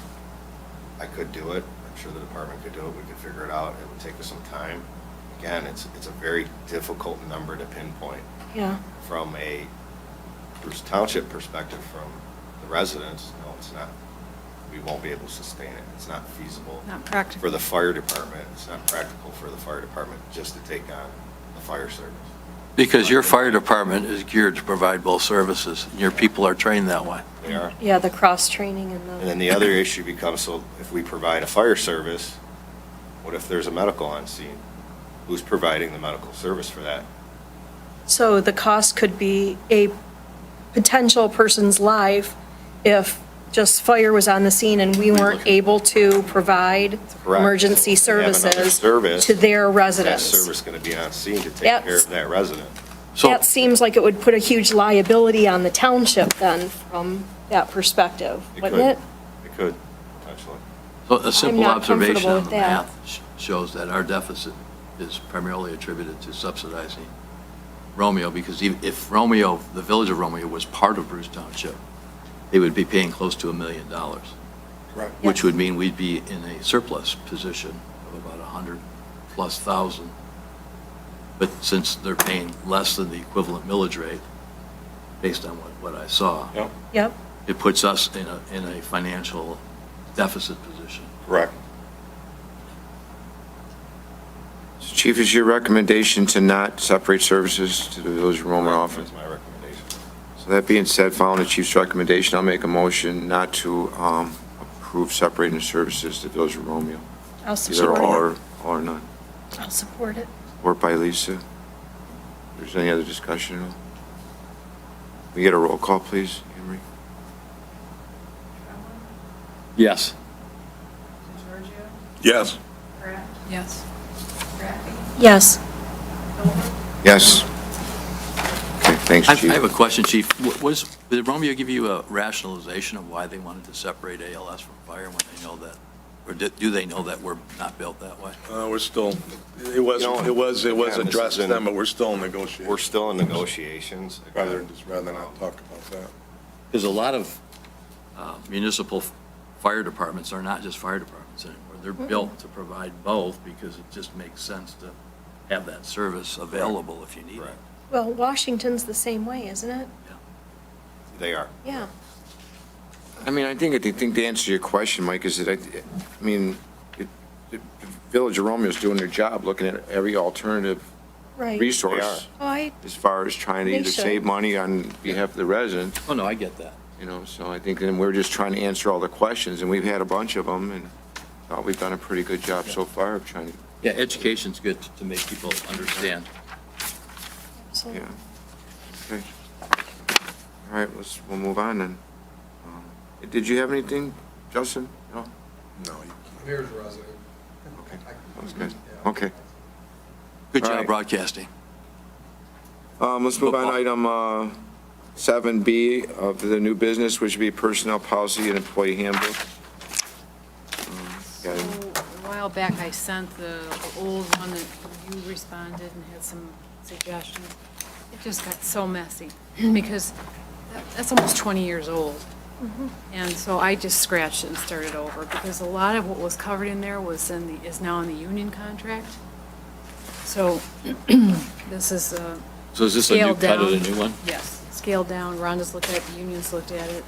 I could do it. I'm sure the department could do it. We could figure it out. It would take us some time. Again, it's a very difficult number to pinpoint. Yeah. From a Bruce Township perspective, from the residents, no, it's not. We won't be able to sustain it. It's not feasible. Not practical. For the fire department, it's not practical for the fire department just to take on the fire service. Because your fire department is geared to provide both services, and your people are trained that way. They are. Yeah, the cross-training and And the, then the other issue becomes, so if we provide a fire service, what if there's a medical on scene? Who's providing the medical service for that? so the cost could be a potential person's life if just fire was on the scene and we weren't able to provide Correct. emergency So we have another services service, to their That residents. service going to be on scene to take That's- care of that resident. So, That seems like it would put a huge liability on the township then, from that perspective, It wouldn't could. it? It could, potentially. so a simple not observation comfortable on the with that. math shows that our deficit is primarily attributed to subsidizing Romeo, because if Romeo, the village of Romeo was part of Bruce Township, they would be paying close to $1 million, Correct. which would mean we'd be in a surplus position of about 100,000+. But since they're paying less than the equivalent millage rate, based on what I saw, Yep, Yep. it puts us in a financial deficit position. correct. So Chief, is your recommendation to not separate services to the Village of Romeo office? That's my recommendation. So that being said, following the chief's recommendation, I'll make a motion not to approve separating the services to Village of Romeo. I'll Either support all it. or none. I'll support it. Support by Lisa. If there's any other discussion at all? We get a roll call, please, Henry? Yes. Yes. Yes. Yes. Yes. Okay, thanks, I Chief. have a question, Chief. Did Romeo give you a rationalization of why they wanted to separate ALS from fire when they know that, or do they know that we're not built that way? We're still, it was Again, this addressed is in- then, but we're still in negotiations. We're still in negotiations. Rather than not talk about that. Because a lot of municipal fire departments are not just fire departments anymore. They're built to provide both because it just makes sense to have that service available if you need it. Correct. Well, Washington's the same way, isn't it? They are. Yeah. I mean, I think to answer your question, Mike, is that, I mean, the Village of Romeo is doing their job, looking at every alternative Right. resource Oh, as far as trying to They either should. save money on behalf of the residents, Oh, no, I get that. you know, so I think then we're just trying to answer all the questions, and we've had a bunch of them, and thought we've done a pretty good job so far of trying to, Yeah, education's good to make people understand. absolutely. yeah. Okay. All right, we'll move on then. Did you have anything, Justin? No? No, I'm here as a resident. Okay, that was good. Yeah. Okay. Good All job right. broadcasting. Let's move on to Football. item 7B of the new business, which would be personnel policy and employee handbook. So Got it. a while back, I sent the old one that you responded and had some suggestions. It just got so messy because that's almost 20 years old. And so I just scratched it and started over because a lot of what was covered in there is now in the union contract. So this is So is this a new scaled cut of down. the new one? Yes, scaled down. Rhonda's looked at it, the unions looked at it.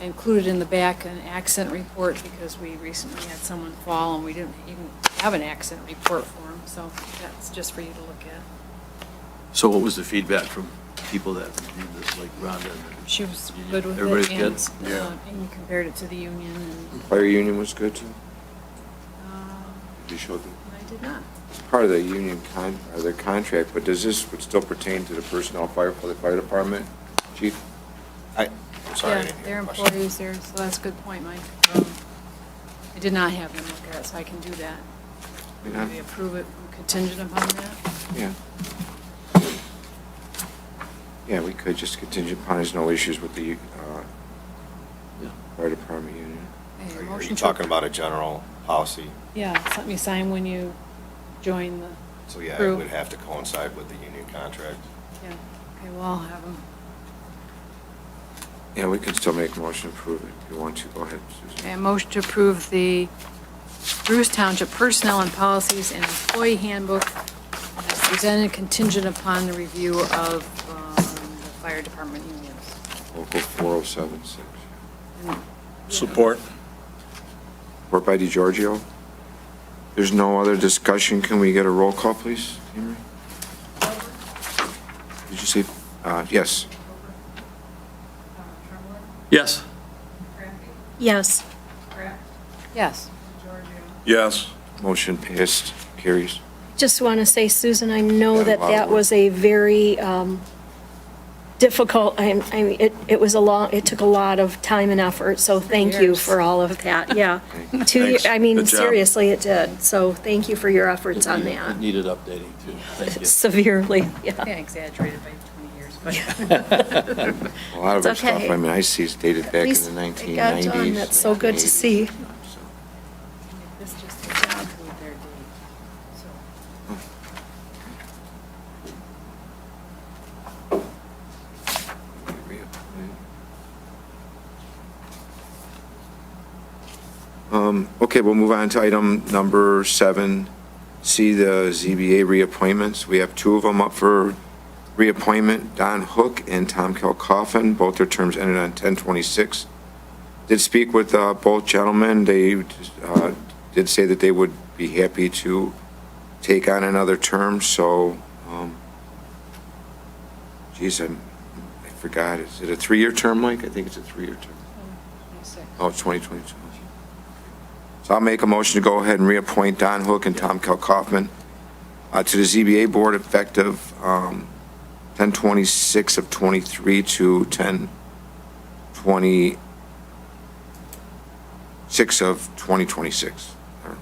I included in the back an accent report because we recently had someone fall and we didn't even have an accent report for him. So that's just for you to look at. So what was the feedback from people that reviewed this, like Rhonda? and She was the union? good with Everybody's it. good? And, Yeah. and you compared it to the union and, Fire union was good too? uh, You showed them. I did not. It's part of the union or their contract, but does this would still pertain to the personnel fire for the fire department, chief? I'm sorry. I Yeah, didn't hear they're the question. employees there, so that's a good point, Mike. I did not have them look at it, so I can do that. Yeah. Maybe approve it contingent upon that. Yeah. Yeah, we could just contingent upon there's no issues with the Yeah. fire department union. Okay, Are motion you to- talking about a general policy? Yeah, something you sign when you join the, So, yeah, it True. would have to coincide with the union contract. yeah. Okay, well, I'll have them. Yeah, we can still make a motion to approve it if you want to. Go ahead, Susan. Okay, a motion to approve the Bruce Township Personnel and Policies and Employee Handbook as presented contingent upon the review of the fire department unions. Local 4076. Support. Support by DeGiorgio. There's no other discussion. Can we get a roll call, please, Henry? Did you say, yes? Yes. Yes. Yes. Yes. Motion passed, carries. Just want to say, Susan, I know Yeah, that a lot of that work. was a very difficult, I mean, it was it took a lot of time and effort, so thank you Years. for all of that, yeah. Thanks. I mean, Good job. seriously, it did, so thank you for your efforts on It that. needed updating too. Thank you. Severely, yeah. I exaggerated by 20 years, but. A lot of our It's stuff, okay. I mean, I see is dated At back in least the it got done. 1990s. That's so good to 1980s. see. So, This just Okay, we'll move on to item number 7, C, the ZBA reappointments. We have 2 of them up for reappointment, Don Hook and Tom Coffin. Both their terms ended on 10/26. Did speak with both gentlemen. They did say that they would be happy to take on another term, so, I forgot. Is it a 3-year term, Mike? I think it's a 3-year term. Oh, it's 2022. So I'll make a motion to go ahead and reappoint Don Hook and Tom Kaufman to the ZBA Board effective 10/26 of '23 to 10/26 of 2026. No,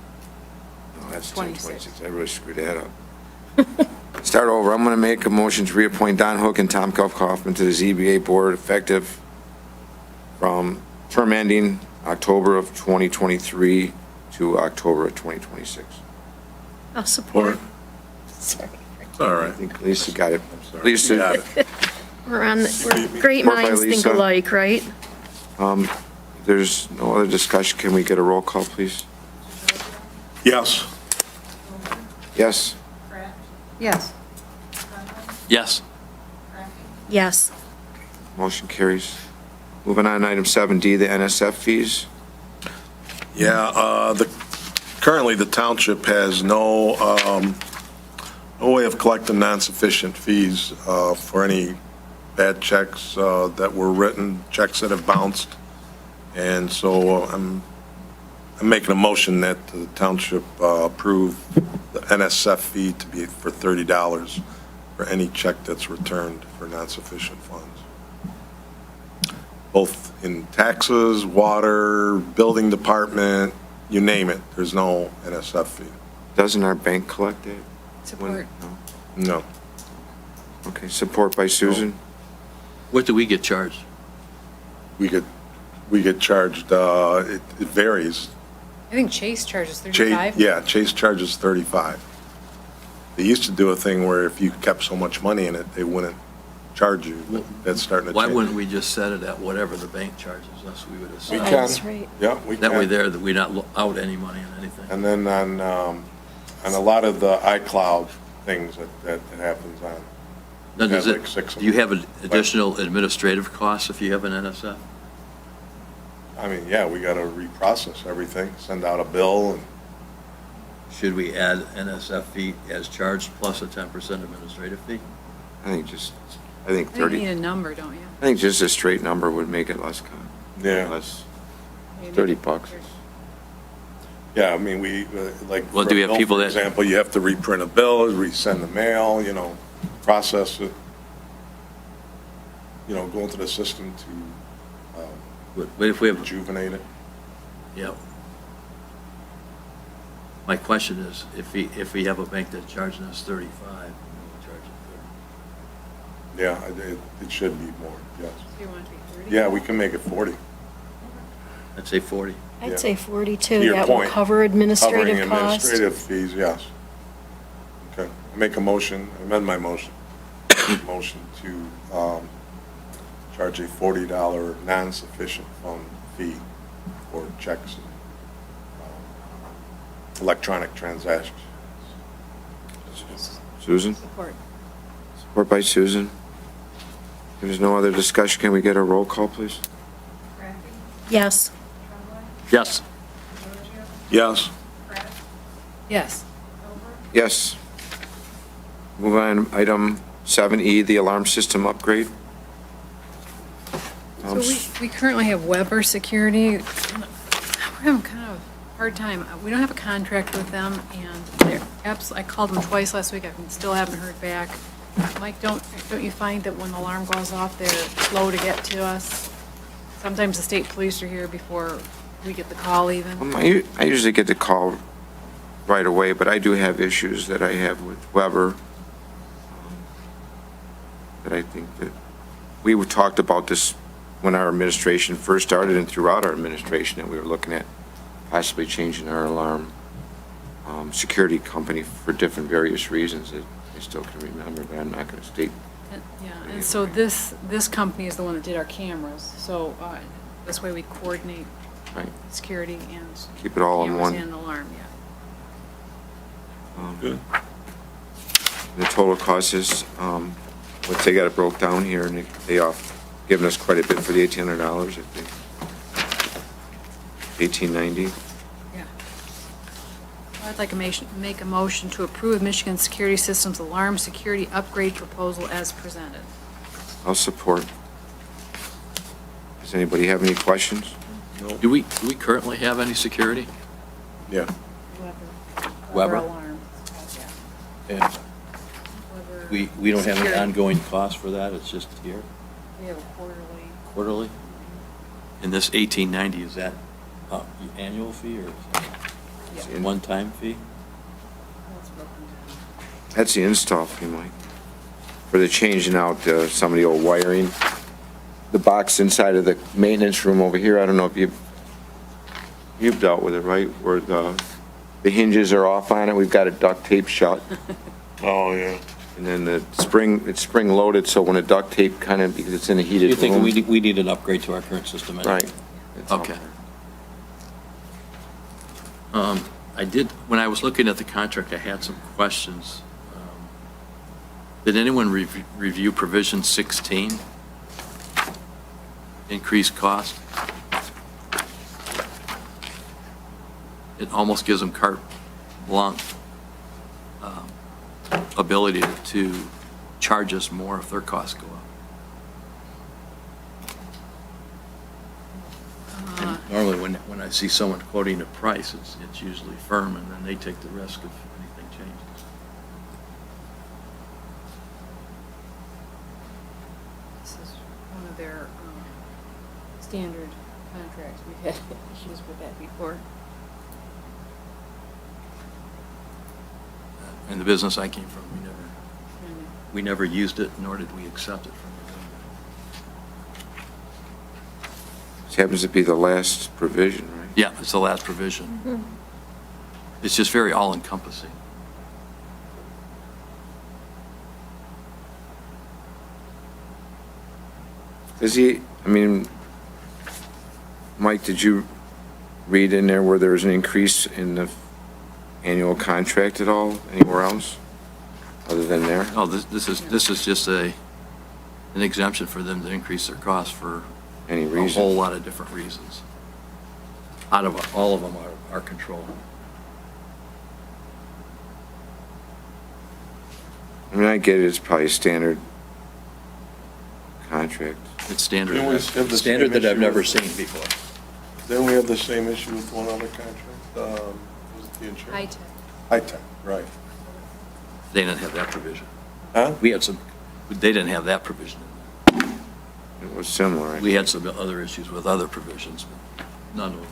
that's 10/26. I really screwed that up. Start over. I'm going to make a motion to reappoint Don Hook and Tom Kaufman to the ZBA Board effective from term ending October of 2023 to October of 2026. I'll support. Sorry. It's all I right. think Lisa got it. I'm sorry. Lisa. You got it. We're great Support by minds think Lisa. alike, right? There's no other discussion. Can we get a roll call, please? Yes. Yes. Yes. Yes. Yes. Motion carries. Moving on, item 7D, the NSF fees. Yeah, currently the township has no way of collecting non-sufficient fees for any bad checks that were written, checks that have bounced. And so I'm making a motion that the township approve the NSF fee to be for $30 for any check that's returned for non-sufficient funds. Both in taxes, water, building department, you name it, there's no NSF fee. Doesn't our bank collect it? Support. No. No. Okay, support by Susan. What do we get charged? We get charged, it varies. I think Chase charges Chase, 35. yeah, Chase charges 35. They used to do a thing where if you kept so much money in it, they wouldn't charge you. But that's starting to Why change. wouldn't we just set it at whatever the bank charges us? We would We assume. can. That's right. Yeah, we can. That way there, that we're not out any money on anything. And then on a lot of the iCloud things that happens on. Now, does have it, like 6 of do you them. have additional administrative costs if you have an NSF? I mean, yeah, we got to reprocess everything, send out a bill, and Should we add NSF fee as charged plus a 10% administrative fee? I think I think you 30. need a number, don't you? I think just a straight number would make it less yeah. less. Maybe. 30 bucks. Yeah, I mean, we, like. Well, do for we a have bill, people for that- example, you have to reprint a bill, resend the mail, process it, go into the system to What if we have, rejuvenate it. yeah. My question is, if we have a bank that's charging us 35, we'll charge it Yeah, it should be more, yes. So you want it to be 30? Yeah, we can make it 40. 30. I'd say 40. Yeah. I'd say 42. To your That will point, cover administrative Covering costs. administrative fees, yes. Okay, make a motion, amend my motion. Motion to charge a $40 non-sufficient fund fee for checks and electronic transactions. Susan? Support. Support by Susan. If there's no other discussion, can we get a roll call, please? Yes. Yes. Yes, Yes. Yes. Move on, item 7E, the alarm system upgrade. So we currently have Weber Security. We're having kind of a hard time. We don't have a contract with them, and they're I called them twice last week. I still haven't heard back. Mike, don't you find that when the alarm goes off, they're slow to get to us? Sometimes the state police are here before we get the call even. I usually get the call right away, but I do have issues that I have with Weber. That I think that, we talked about this when our administration first started and throughout our administration, that we were looking at possibly changing our alarm security company for different various reasons that I still can remember, but I'm not going to state. Yeah, and so this company is the one that did our cameras, so this way we coordinate Right. security and. Keep it all in cameras one. And alarm, yeah. Good. The total cost is, what they got it broke down here, and they off, giving us quite a bit for the $1,800, I think. $1,890. Yeah. I'd like to make a motion to approve Michigan Security Systems Alarm Security Upgrade Proposal as presented. I'll support. Does anybody have any questions? No. Do we currently have any security? Yeah. Weber? Alarm. And Weber we don't have any Security. ongoing cost for that, it's just here, We have a quarterly? And this 1890, is that annual fee or is that Yeah. a one-time fee? That's broken down. That's the install fee, Mike. For the changing out some of the old wiring. The box inside of the maintenance room over here, I don't know if you've dealt with it, right? Where the hinges are off on it, we've got it duct tape shut. Oh, yeah. And then it's spring loaded, so when the duct tape kind of, because it's in a Do heated you think room. we need an upgrade to our current system? anyway? Right. It's all Okay. there. When I was looking at the contract, I had some questions. Did anyone review provision 16? Increased cost? It almost gives them carte blanche ability to charge us more if their costs go up. And normally, when I see someone quoting a price, it's usually firm, and then they take the risk if anything changes. This is one of their standard contracts. We've had issues with that before. In the business I came from, we never used it, nor did we accept it from the This happens to be the last provision, right? Yeah, it's the last provision. It's just very all-encompassing. Mike, did you read in there where there's an increase in the annual contract at all, anywhere else, other than there? Oh, this is just an exemption for them to increase their costs for Any a reason? whole lot of different reasons. Out of all of them are our control. I mean, I get it, it's probably a standard contract. It's standard, You always have the standard same that I've issue never with- seen before. Then we have the same issue with one other contract, was it the insurance? High-tech. High-tech, right. They didn't have that provision. Huh? We had some, they didn't have that provision. It was similar. I We had some other issues with other provisions, but none of them like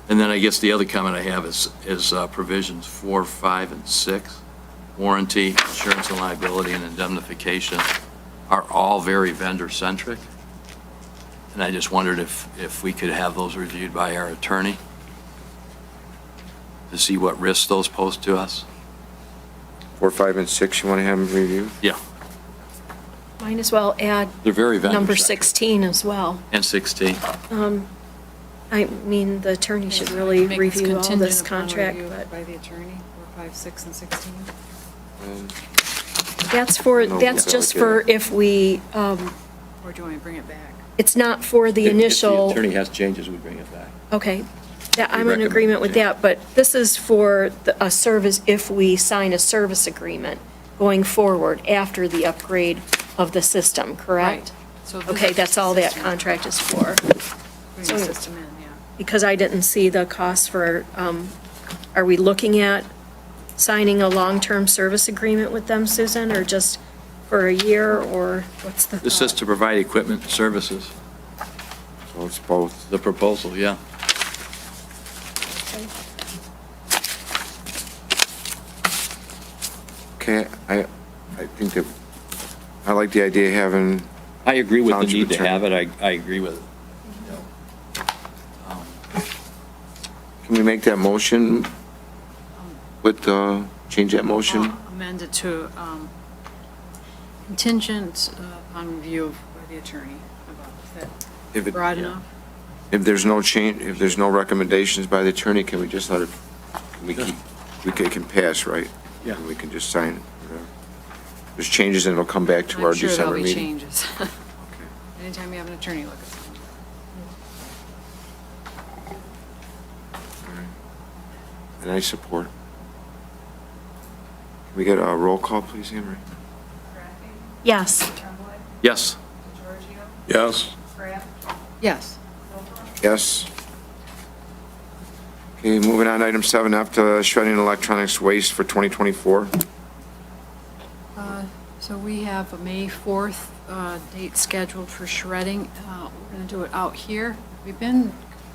that. And then I guess the other comment I have is provisions 4, 5, and 6. Warranty, insurance and liability, and indemnification are all very vendor-centric. And I just wondered if we could have those reviewed by our attorney to see what risks those pose to us. 4, 5, and 6, you want to have them reviewed? Yeah, Might as well add they're very vendor-centric. number 16 as well. And 16. I mean, the attorney should really Make this review all contingent this upon contract, review but by the attorney, 4, 5, 6, and 16. No, that's just for if we, Or do you want me to bring it back? it's not for the If initial. the attorney has changes, we bring it back. Okay, that, We I'm in recommend, agreement with yeah. that, but this is for a service, if we sign a service agreement going forward after the upgrade of the system, correct? So this Okay, is that's just all the that system. contract is for, Bring the system in, yeah. because I didn't see the cost for, are we looking at signing a long-term service agreement with them, Susan, or just for a year, or what's the This is thought? to provide equipment and services, So it's both. the proposal, yeah. Okay, I think that, I like the idea of having, I agree with the Township need to attorney. have it, I agree with it. can we make that motion with, change that motion? I'll amend it to contingent upon review by the attorney. Is If that it- broad yeah. enough? If there's no change, if there's no recommendations by the attorney, can we just let it, it can pass, right? Yeah. And we can just sign it. Whatever. There's changes and it'll come back to our I'm sure there'll December be meeting. changes. Okay. Anytime you have an attorney look at something. All right. And I support. Can we get a roll call, please, Anne Marie? Yes. Yes. Yes? Yes. Yes. Okay, moving on, item 7F, to shredding electronics waste for 2024. So we have a May 4th date scheduled for shredding. We're going to do it out here. We've been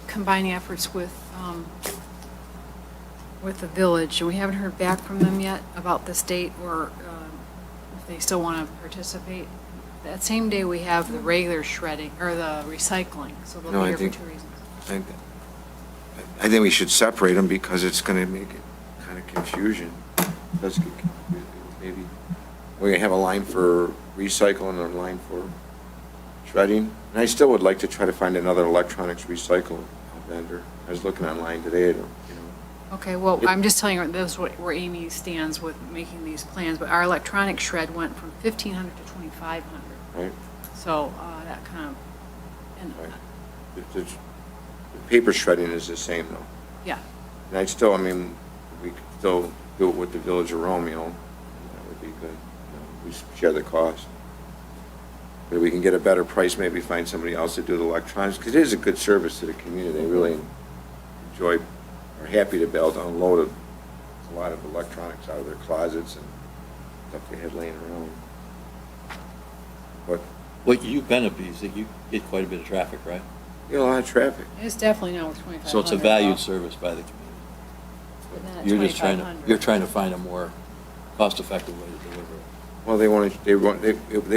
combining efforts with the village, and we haven't heard back from them yet about this date or if they still want to participate. That same day, we have the regular shredding, or the recycling, so they'll No, be I here for think- 2 reasons. I think we should separate them because it's going to make it kind of confusion. Let's get, maybe, we're going to have a line for recycling and a line for shredding. And I still would like to try to find another electronics recycle vendor. I was looking online today, you know. Okay, well, I'm just telling you, that's where Amy stands with making these plans, but our electronic shred went from 1,500 to 2,500. Right? So that kind of, and, Right. The paper shredding is the same, though. yeah. And I'd still, I mean, we could still do it with the Village of Romeo. That would be good. You know, we share the cost. But if we can get a better price, maybe find somebody else to do the electronics, because it is a good service to the community. They really enjoy, are happy to be able to unload a lot of electronics out of their closets and stuff they had laying around. But, What you benefit is that you get quite a bit of traffic, right? you know, a lot of traffic. It's definitely not with 2,500. So it's a valued service by the community. And then at You're just trying to, 2,500. you're trying to find a more cost-effective way to deliver it. Well, they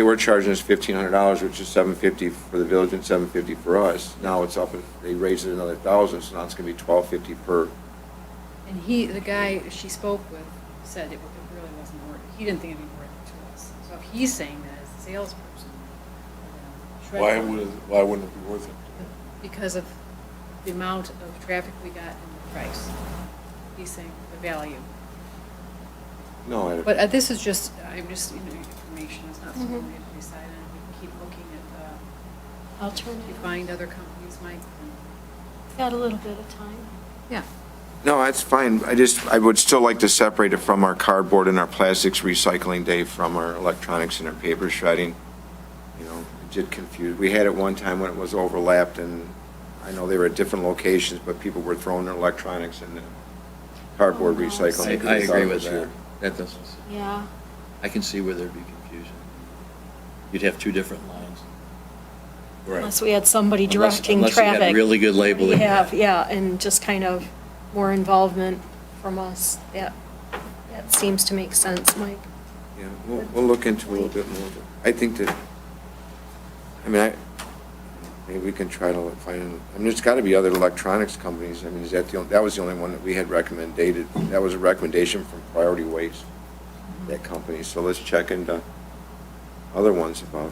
were charging us $1,500, which is $750 for the village and $750 for us. Now it's up, they raised it another $1,000, so now it's going to be $1,250 per. And the guy she spoke with said it really wasn't worth it. He didn't think it'd be worth it to us. So if he's saying that as a salesperson. shred Why volume, wouldn't it be worth it? Because of the amount of traffic we got and the price. He's saying the value. No, But this is just, information. It's not something we have to decide on. We can keep looking at, if you Alternative. find other companies, Mike. Got a little bit of time. Yeah. No, that's fine. I would still like to separate it from our cardboard and our plastics recycling day from our electronics and our paper shredding. You know, it did confuse. We had it one time when it was overlapped, and I know they were at different locations, but people were throwing their electronics in the cardboard Oh, no. recycling. I They thought agree it with was that. here. That doesn't, Yeah. I can see where there'd be confusion. You'd have two different lines. Unless we had somebody directing Unless you traffic. had really good We labeling. have, yeah, and just kind of more involvement from us. That seems to make sense, Mike. Yeah, we'll look into it a little bit more. I think that, maybe we can try to find, there's got to be other electronics companies. I mean, is that that was the only one that we had recommended. That was a recommendation from Priority Waste, that company. So let's check into other ones about,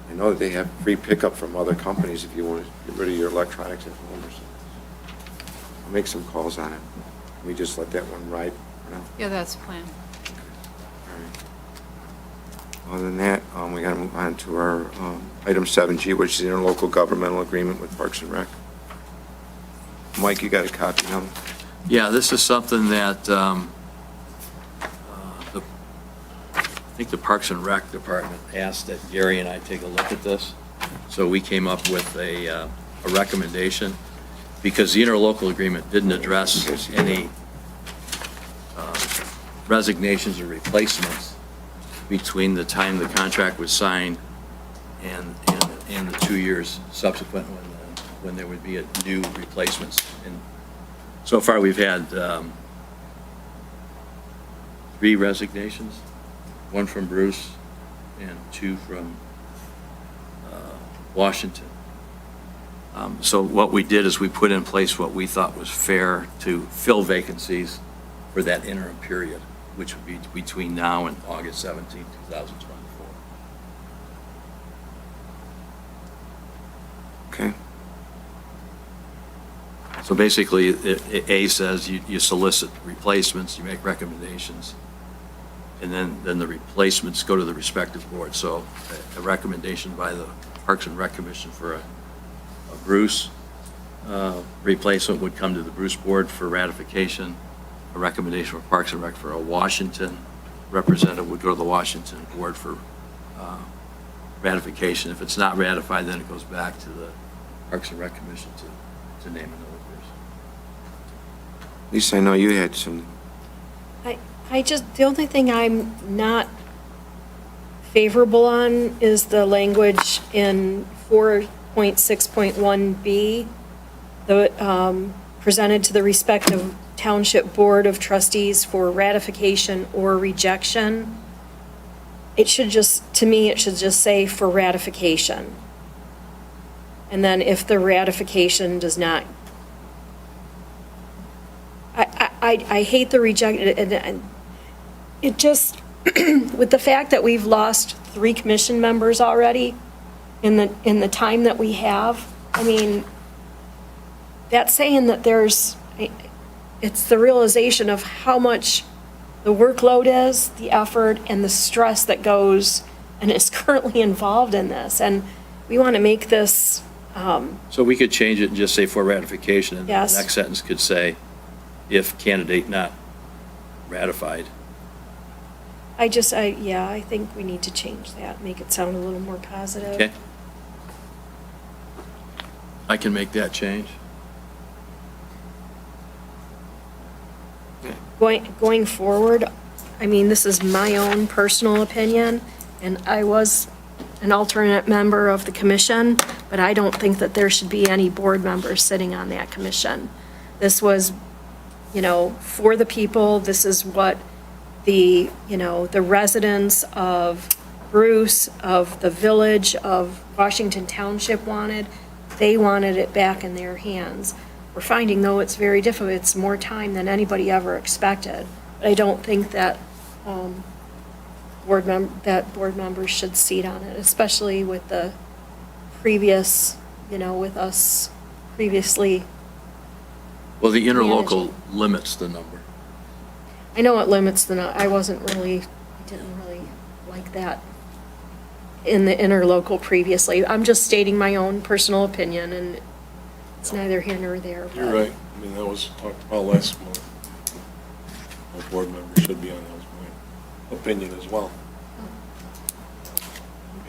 I know that they have free pickup from other companies if you want to get rid of your electronics at home or something. I'll make some calls on it. Can we just let that one ride for now? Yeah, that's the plan. All right. Other than that, we got to move on to our item 7G, which is the interlocal governmental agreement with Parks and Rec. Mike, you got a copy of them? Yeah, this is something that I think the Parks and Rec Department asked that Gary and I take a look at this. So we came up with a recommendation, because the interlocal agreement didn't address any resignations or replacements between the time the contract was signed and the 2 years subsequent when there would be new replacements. And so far, we've had 3 resignations, 1 from Bruce and 2 from Washington. So what we did is we put in place what we thought was fair to fill vacancies for that interim period, which would be between now and August 17, 2024. Okay. So basically, A says you solicit replacements, you make recommendations, and then the replacements go to the respective boards. So a recommendation by the Parks and Rec Commission for a Bruce replacement would come to the Bruce Board for ratification. A recommendation for Parks and Rec for a Washington representative would go to the Washington Board for ratification. If it's not ratified, then it goes back to the Parks and Rec Commission to name another person. Lisa, I know you had some, The only thing I'm not favorable on is the language in 4.6.1B, presented to the respective Township Board of Trustees for ratification or rejection. It should just, to me, it should just say for ratification. And then if the ratification does not, I hate the reject, and it just, with the fact that we've lost 3 commission members already in the time that we have, I mean, that's saying that it's the realization of how much the workload is, the effort, and the stress that goes and is currently involved in this. And we want to make this, So we could change it and just say for ratification, and the Yes. next sentence could say, if candidate not ratified. I think we need to change that, make it sound a little more positive. Okay? I can make that change. Going forward, I mean, this is my own personal opinion, and I was an alternate member of the commission, but I don't think that there should be any board members sitting on that commission. This was, for the people, this is what the residents of Bruce, of the village, of Washington Township wanted. They wanted it back in their hands. We're finding, though, it's very difficult. It's more time than anybody ever expected. But I don't think that board members should seat on it, especially with the previous, with us previously. Well, the interlocal limits the number. I know it limits I didn't really like that in the interlocal previously. I'm just stating my own personal opinion, and it's neither here nor there. You're but- right. I mean, that was talked about last month. No board member should be on, that was my opinion as well.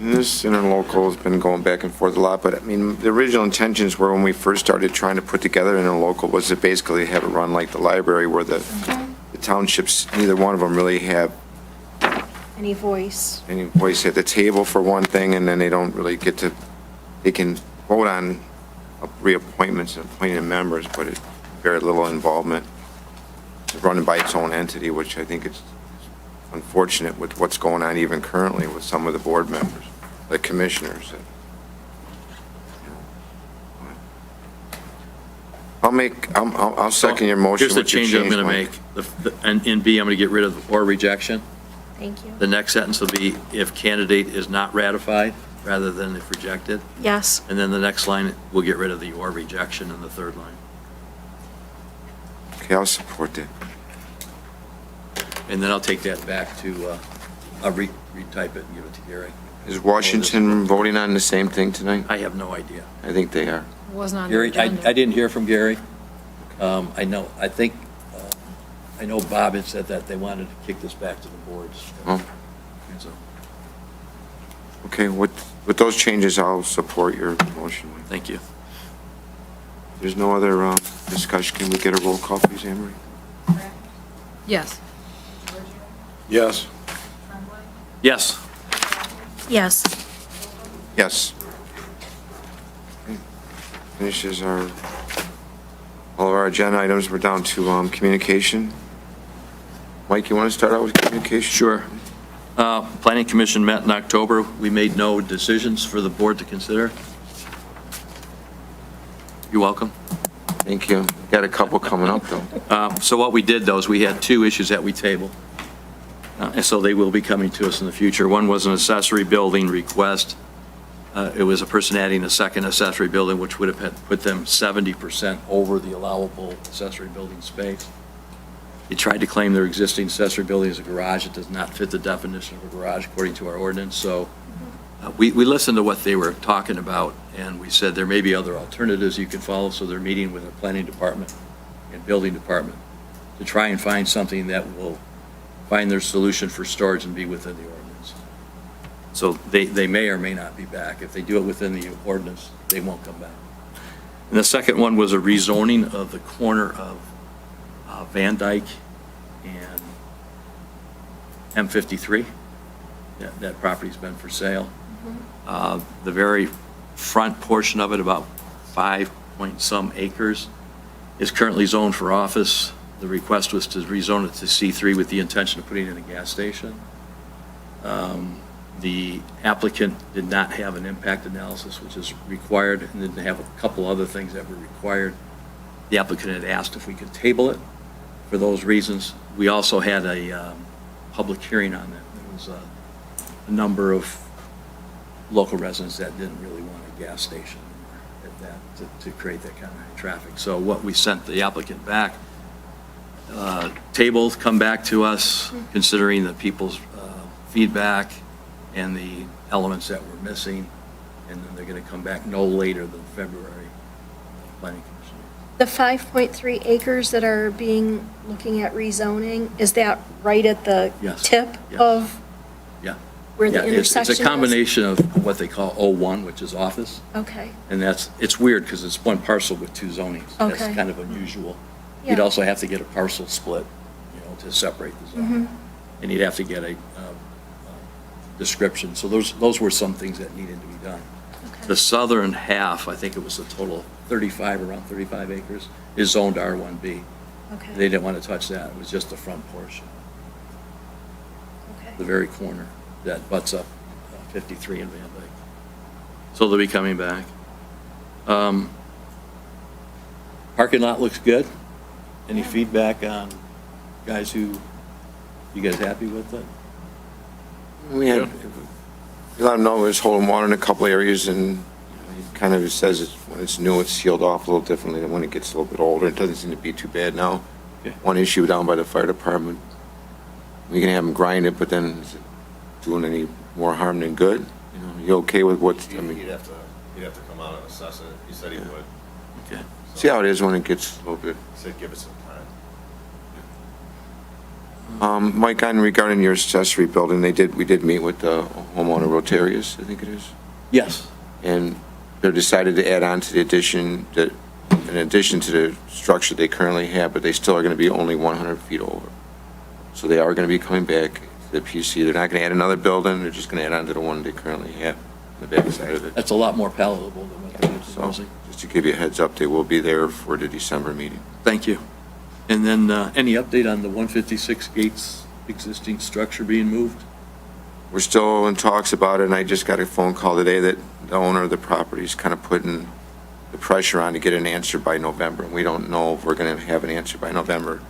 and this interlocal has been going back and forth a lot, but I mean, the original intentions were when we first started trying to put together interlocal was to basically have it run like the library where the townships, neither one of them really have Any voice. any voice at the table for one thing, and then they don't really get to, they can vote on reappointments and appointing members, but it's very little involvement. It's running by its own entity, which I think is unfortunate with what's going on even currently with some of the board members, the commissioners. I'll second your motion. Here's the with your change I'm going to Mike. make. And in B, I'm going to get rid of or rejection. Thank you. The next sentence will be if candidate is not ratified, rather than if rejected. Yes. And then the next line, we'll get rid of the or rejection in the third line. Okay, I'll support that. And then I'll take that back to, I'll retype it and give it to Gary. Is Washington voting on the same thing tonight? I have no idea. I think they are. It wasn't on the Gary, agenda. I didn't hear from Gary. I know Bob had said that they wanted to kick this back to the boards. Oh. So, Okay, with those changes, I'll support your motion. thank you. There's no other discussion. Can we get a roll call, please, Anne Marie? Yes. Yes. Yes. Yes. Yes. Okay. Finishes all of our agenda items. We're down to communication. Mike, you want to start out with communication? Sure. Planning Commission met in October. We made no decisions for the board to consider. You're welcome. Thank you. Got a couple coming up, though. So what we did, though, is we had 2 issues that we tabled. And so they will be coming to us in the future. One was an accessory building request It was a person adding a second accessory building, which would have put them 70% over the allowable accessory building space. He tried to claim their existing accessory building as a garage. It does not fit the definition of a garage according to our ordinance. So we listened to what they were talking about, and we said there may be other alternatives you can follow. So they're meeting with the planning department and building department to try and find something that will find their solution for storage and be within the ordinance. So they may or may not be back. If they do it within the ordinance, they won't come back. And the second one was a rezoning of the corner of Van Dyke and M53. That property's been for sale. The very front portion of it, about 5-point-some acres, is currently zoned for office. The request was to rezone it to C3 with the intention of putting in a gas station. The applicant did not have an impact analysis, which is required, and didn't have a couple other things that were required. The applicant had asked if we could table it for those reasons. We also had a public hearing on it. There was a number of local residents that didn't really want a gas station at that to create that kind of traffic. So what we sent the applicant back, tabled, come back to us, considering the people's feedback and the elements that were missing, and then they're going to come back no later than February planning commission. The 5.3 acres that are looking at rezoning, is that right at the Yes. tip Yes. of Yeah. where the Yeah, intersection is? it's a combination of what they call O1, which is office, Okay, and it's weird because it's one parcel with two zonings. Okay. That's kind of unusual. Yeah. You'd also have to get a parcel split, to separate the zone. Mm-hmm. And you'd have to get a description. So those were some things that needed to be done. okay. The southern half, I think it was a total of around 35 acres, is zoned R1B. They Okay, didn't want to touch that. It was just the front portion, the okay. very corner that butts up 53 and Van Dyke. So they'll be coming back. Parking lot looks good. Any feedback on guys you guys happy with it? We had, we let him know it was holding water in a couple areas, and he kind of says when it's new, it's sealed off a little differently than when it gets a little bit older. It doesn't seem to be too bad now. Okay. One issue down by the fire department, we can have them grind it, but then is it doing any more harm than good? You okay with what, I mean, He'd have to come out and assess it. He said he would. Okay. see how it is when it gets a little bit. He said give it some time. Mike, on regarding your accessory building, we did meet with the homeowner Rotarius, I think it is. Yes. And they're decided to add on to the addition, that in addition to the structure they currently have, but they still are going to be only 100 feet over. So they are going to be coming back to the PC. They're not going to add another building, they're just going to add on to the one they currently have on the back side of it. That's a lot more palatable than what they're So, proposing. just to give you a heads up, they will be there for the December meeting. Thank you. And then any update on the 156 Gates existing structure being moved? We're still in talks about it, and I just got a phone call today that the owner of the property is kind of putting the pressure on to get an answer by November, and we don't know if we're going to have an answer by November.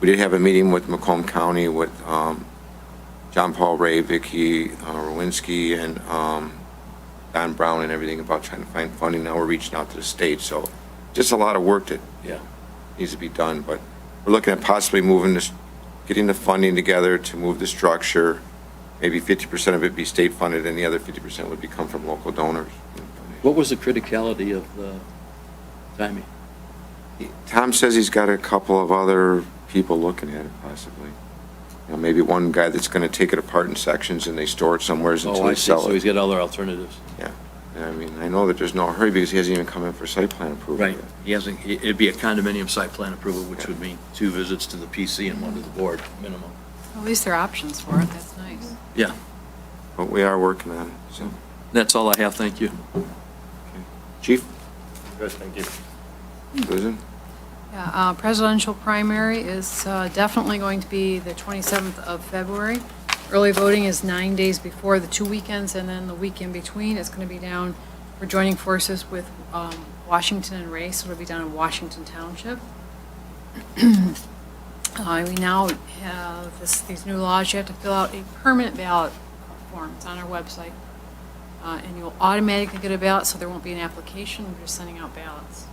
We did have a meeting with Macomb County with John Paul Ray, Vicky Rowinski, and Don Brown and everything about trying to find funding. Now we're reaching out to the state, so just a lot of work that Yeah. needs to be done, but we're looking at possibly moving this, getting the funding together to move the structure. Maybe 50% of it be state funded and the other 50% would come from local donors. What was the criticality of the timing? Tom says he's got a couple of other people looking at it possibly. Maybe one guy that's going to take it apart in sections and they store it somewhere until Oh, I they see. sell So he's it. got other alternatives. Yeah. I mean, I know that there's no hurry because he hasn't even come in for site plan approval. Right. yet. He hasn't, it'd be a condominium site plan approval, which would mean 2 visits to the PC and 1 to the board, minimum. At least there are options for it, that's nice. Yeah. But we are working on it, so. That's all I have. Thank you. Chief, Good, thank you. Susan? Yeah, presidential primary is definitely going to be the 27th of February. Early voting is 9 days before the 2 weekends, and then the week in between is going to be down, we're joining forces with Washington and Ray, so it'll be down in Washington Township. We now have these new laws. You have to fill out a permanent ballot form. It's on our website. and you'll automatically get a ballot, so there won't be an application, we're just sending out ballots.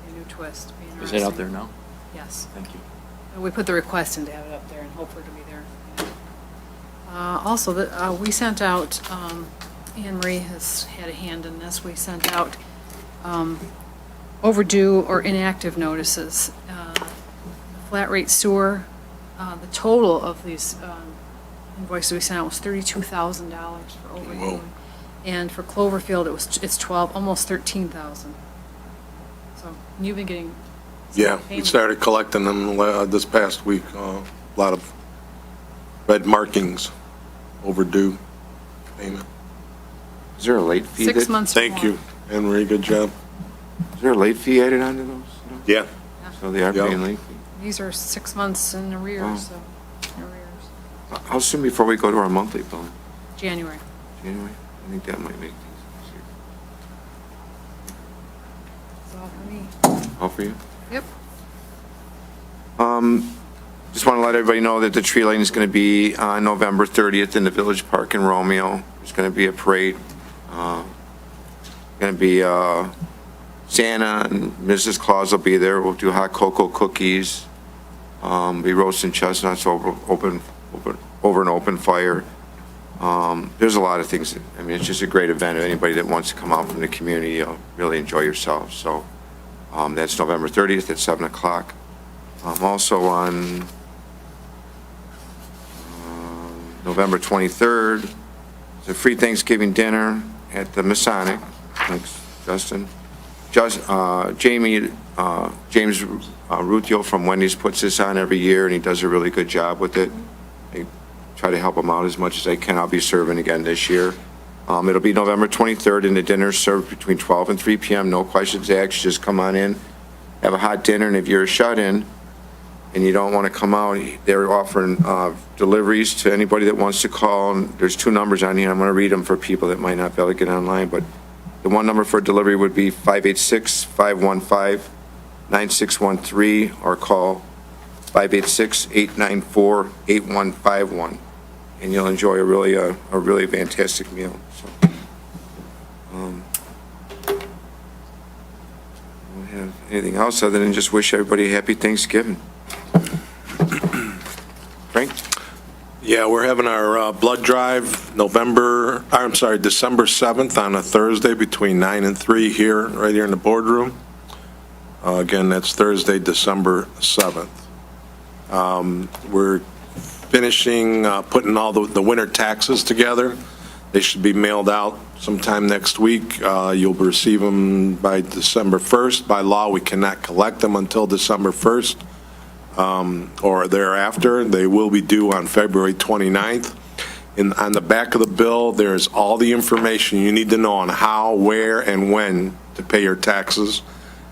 A new twist. Be Is that out interesting. there now? Yes. Thank you. We put the request in to have it up there and hope for it to be there. Also, we sent out, Anne Marie has had a hand in this, we sent out overdue or inactive notices. Flat rate sewer, the total of these invoices we sent out was $32,000 for overdue. Whoa. And for Cloverfield, it's 12, almost 13,000. So you've been getting. some Yeah, we payments. started collecting them this past week. A lot of red markings, overdue payment. Is there a late fee? 6 that- months. or Thank more. you, Anne Marie, good job. Is there a late fee added onto those? Yeah, So they are Yeah. paying late fee. These are 6 months in Wow. arrears, so, in arrears. How soon before we go to our monthly billing? January. January? I think that might make things That's all for me. easier. All for you? Yep. Just want to let everybody know that the tree lighting is going to be on November 30th in the Village Park in Romeo. There's going to be a parade. Going to be Santa and Mrs. Claus will be there. We'll do hot cocoa cookies. Be roasting chestnuts over an open fire. There's a lot of things. I mean, it's just a great event. Anybody that wants to come out from the community, you'll really enjoy yourself. So that's November 30th at 7 o'clock. Also on November 23rd, it's a free Thanksgiving dinner at the Masonic. Thanks, Justin. James Rutio from Wendy's puts this on every year, and he does a really good job with it. I try to help him out as much as I can. I'll be serving again this year. It'll be November 23rd, and the dinner's served between 12 and 3 p.m. No questions asked. Just come on in, have a hot dinner, and if you're a shut-in and you don't want to come out, they're offering deliveries to anybody that wants to call. And there's 2 numbers on here. I'm going to read them for people that might not be able to get online, but the one number for delivery would be 586-515-9613, or call 586-894-8151, and you'll enjoy a really fantastic meal. So, I don't have anything else other than just wish everybody a happy Thanksgiving. Frank? yeah, we're having our blood drive December 7th on a Thursday between 9 and 3 here, right here in the boardroom. Again, that's Thursday, December 7th. We're finishing putting all the winter taxes together. They should be mailed out sometime next week. You'll receive them by December 1st. By law, we cannot collect them until December 1st or thereafter. They will be due on February 29th. On the back of the bill, there's all the information you need to know on how, where, and when to pay your taxes.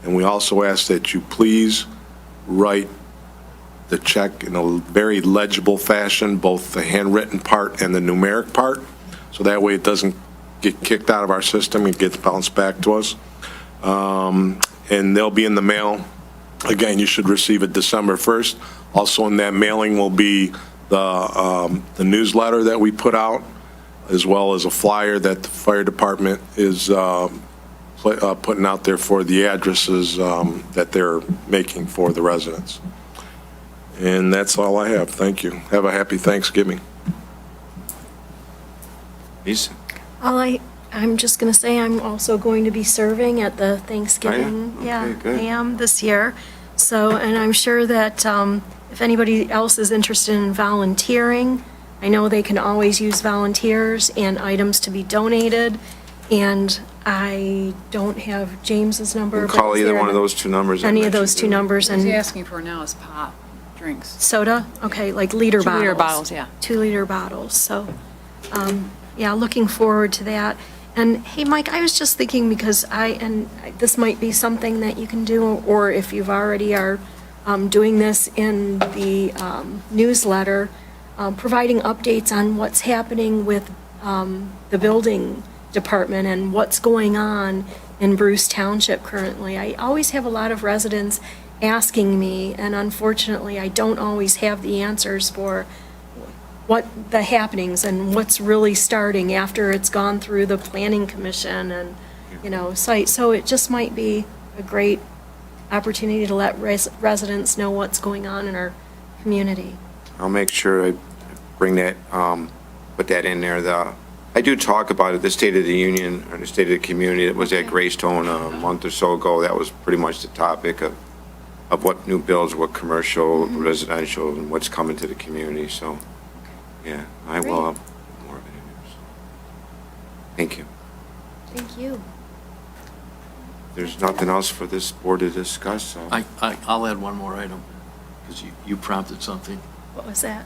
And we also ask that you please write the check in a very legible fashion, both the handwritten part and the numeric part, so that way it doesn't get kicked out of our system, it gets bounced back to us. And they'll be in the mail. Again, you should receive it December 1st. Also in that mailing will be the newsletter that we put out, as well as a flyer that the fire department is putting out there for the addresses that they're making for the residents. And that's all I have. Thank you. Have a happy Thanksgiving. Lisa? I'm just going to say I'm also going to be serving at the Thanksgiving. Okay, Yeah, good. I am this year. So, and I'm sure that if anybody else is interested in volunteering, I know they can always use volunteers and items to be donated. And I don't have James's number. You but can call is either there one of those 2 numbers. I Any of those mentioned. 2 numbers. What he's And asking for now is pop drinks. soda? Okay, like liter bottles. 2-liter bottles, yeah. 2-liter bottles. So, yeah, looking forward to that. And hey, Mike, I was just thinking because this might be something that you can do, or if you've already are doing this in the newsletter, providing updates on what's happening with the building department and what's going on in Bruce Township currently. I always have a lot of residents asking me, and unfortunately, I don't always have the answers for what the happenings and what's really starting after it's gone through the planning commission and, site. So it just might be a great opportunity to let residents know what's going on in our community. I'll make sure I bring that, put that in there. I do talk about it, the State of the Union, or the State of the Community, that was at Okay. Greystone a month or so ago. That was pretty much the topic of what new builds, what commercial, residential, and what's coming to the community, so, yeah, I will have more of it in there. So. Thank you. Thank you. There's nothing else for this board to discuss, so. I'll add one more item, because you prompted something. What was that?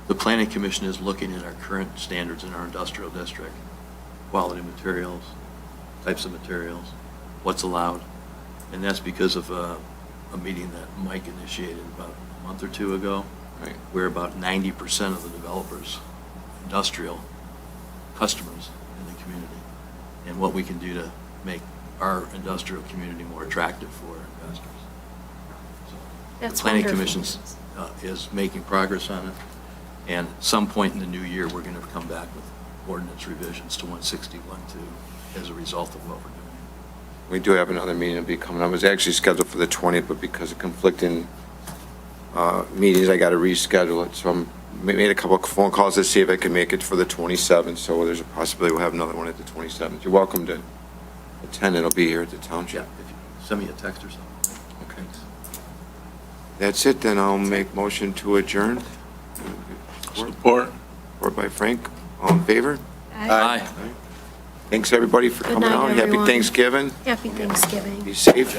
The planning commission is looking at our current standards in our industrial district, quality materials, types of materials, what's allowed. And that's because of a meeting that Mike initiated about a month or two ago, Right. where about 90% of the developers, industrial customers in the community, and what we can do to make our industrial community more attractive for investors. So, That's the Planning wonderful. Commission is making progress on it, and at some point in the new year, we're going to come back with ordinance revisions to 161.2 as a result of what we're doing. We do have another meeting that'll be coming up. It was actually scheduled for the 20th, but because of conflicting meetings, I got to reschedule it. So I made a couple of phone calls to see if I can make it for the 27th. So there's a possibility we'll have another one at the 27th. You're welcome to attend. It'll be here at the Township. Yeah, if you send me a text or something. Okay. That's it, then I'll make motion to adjourn. Support. Support by Frank. All in favor? Aye. Thanks, everybody, for Good coming night, out. Happy everyone. Thanksgiving. Happy Thanksgiving. Be safe.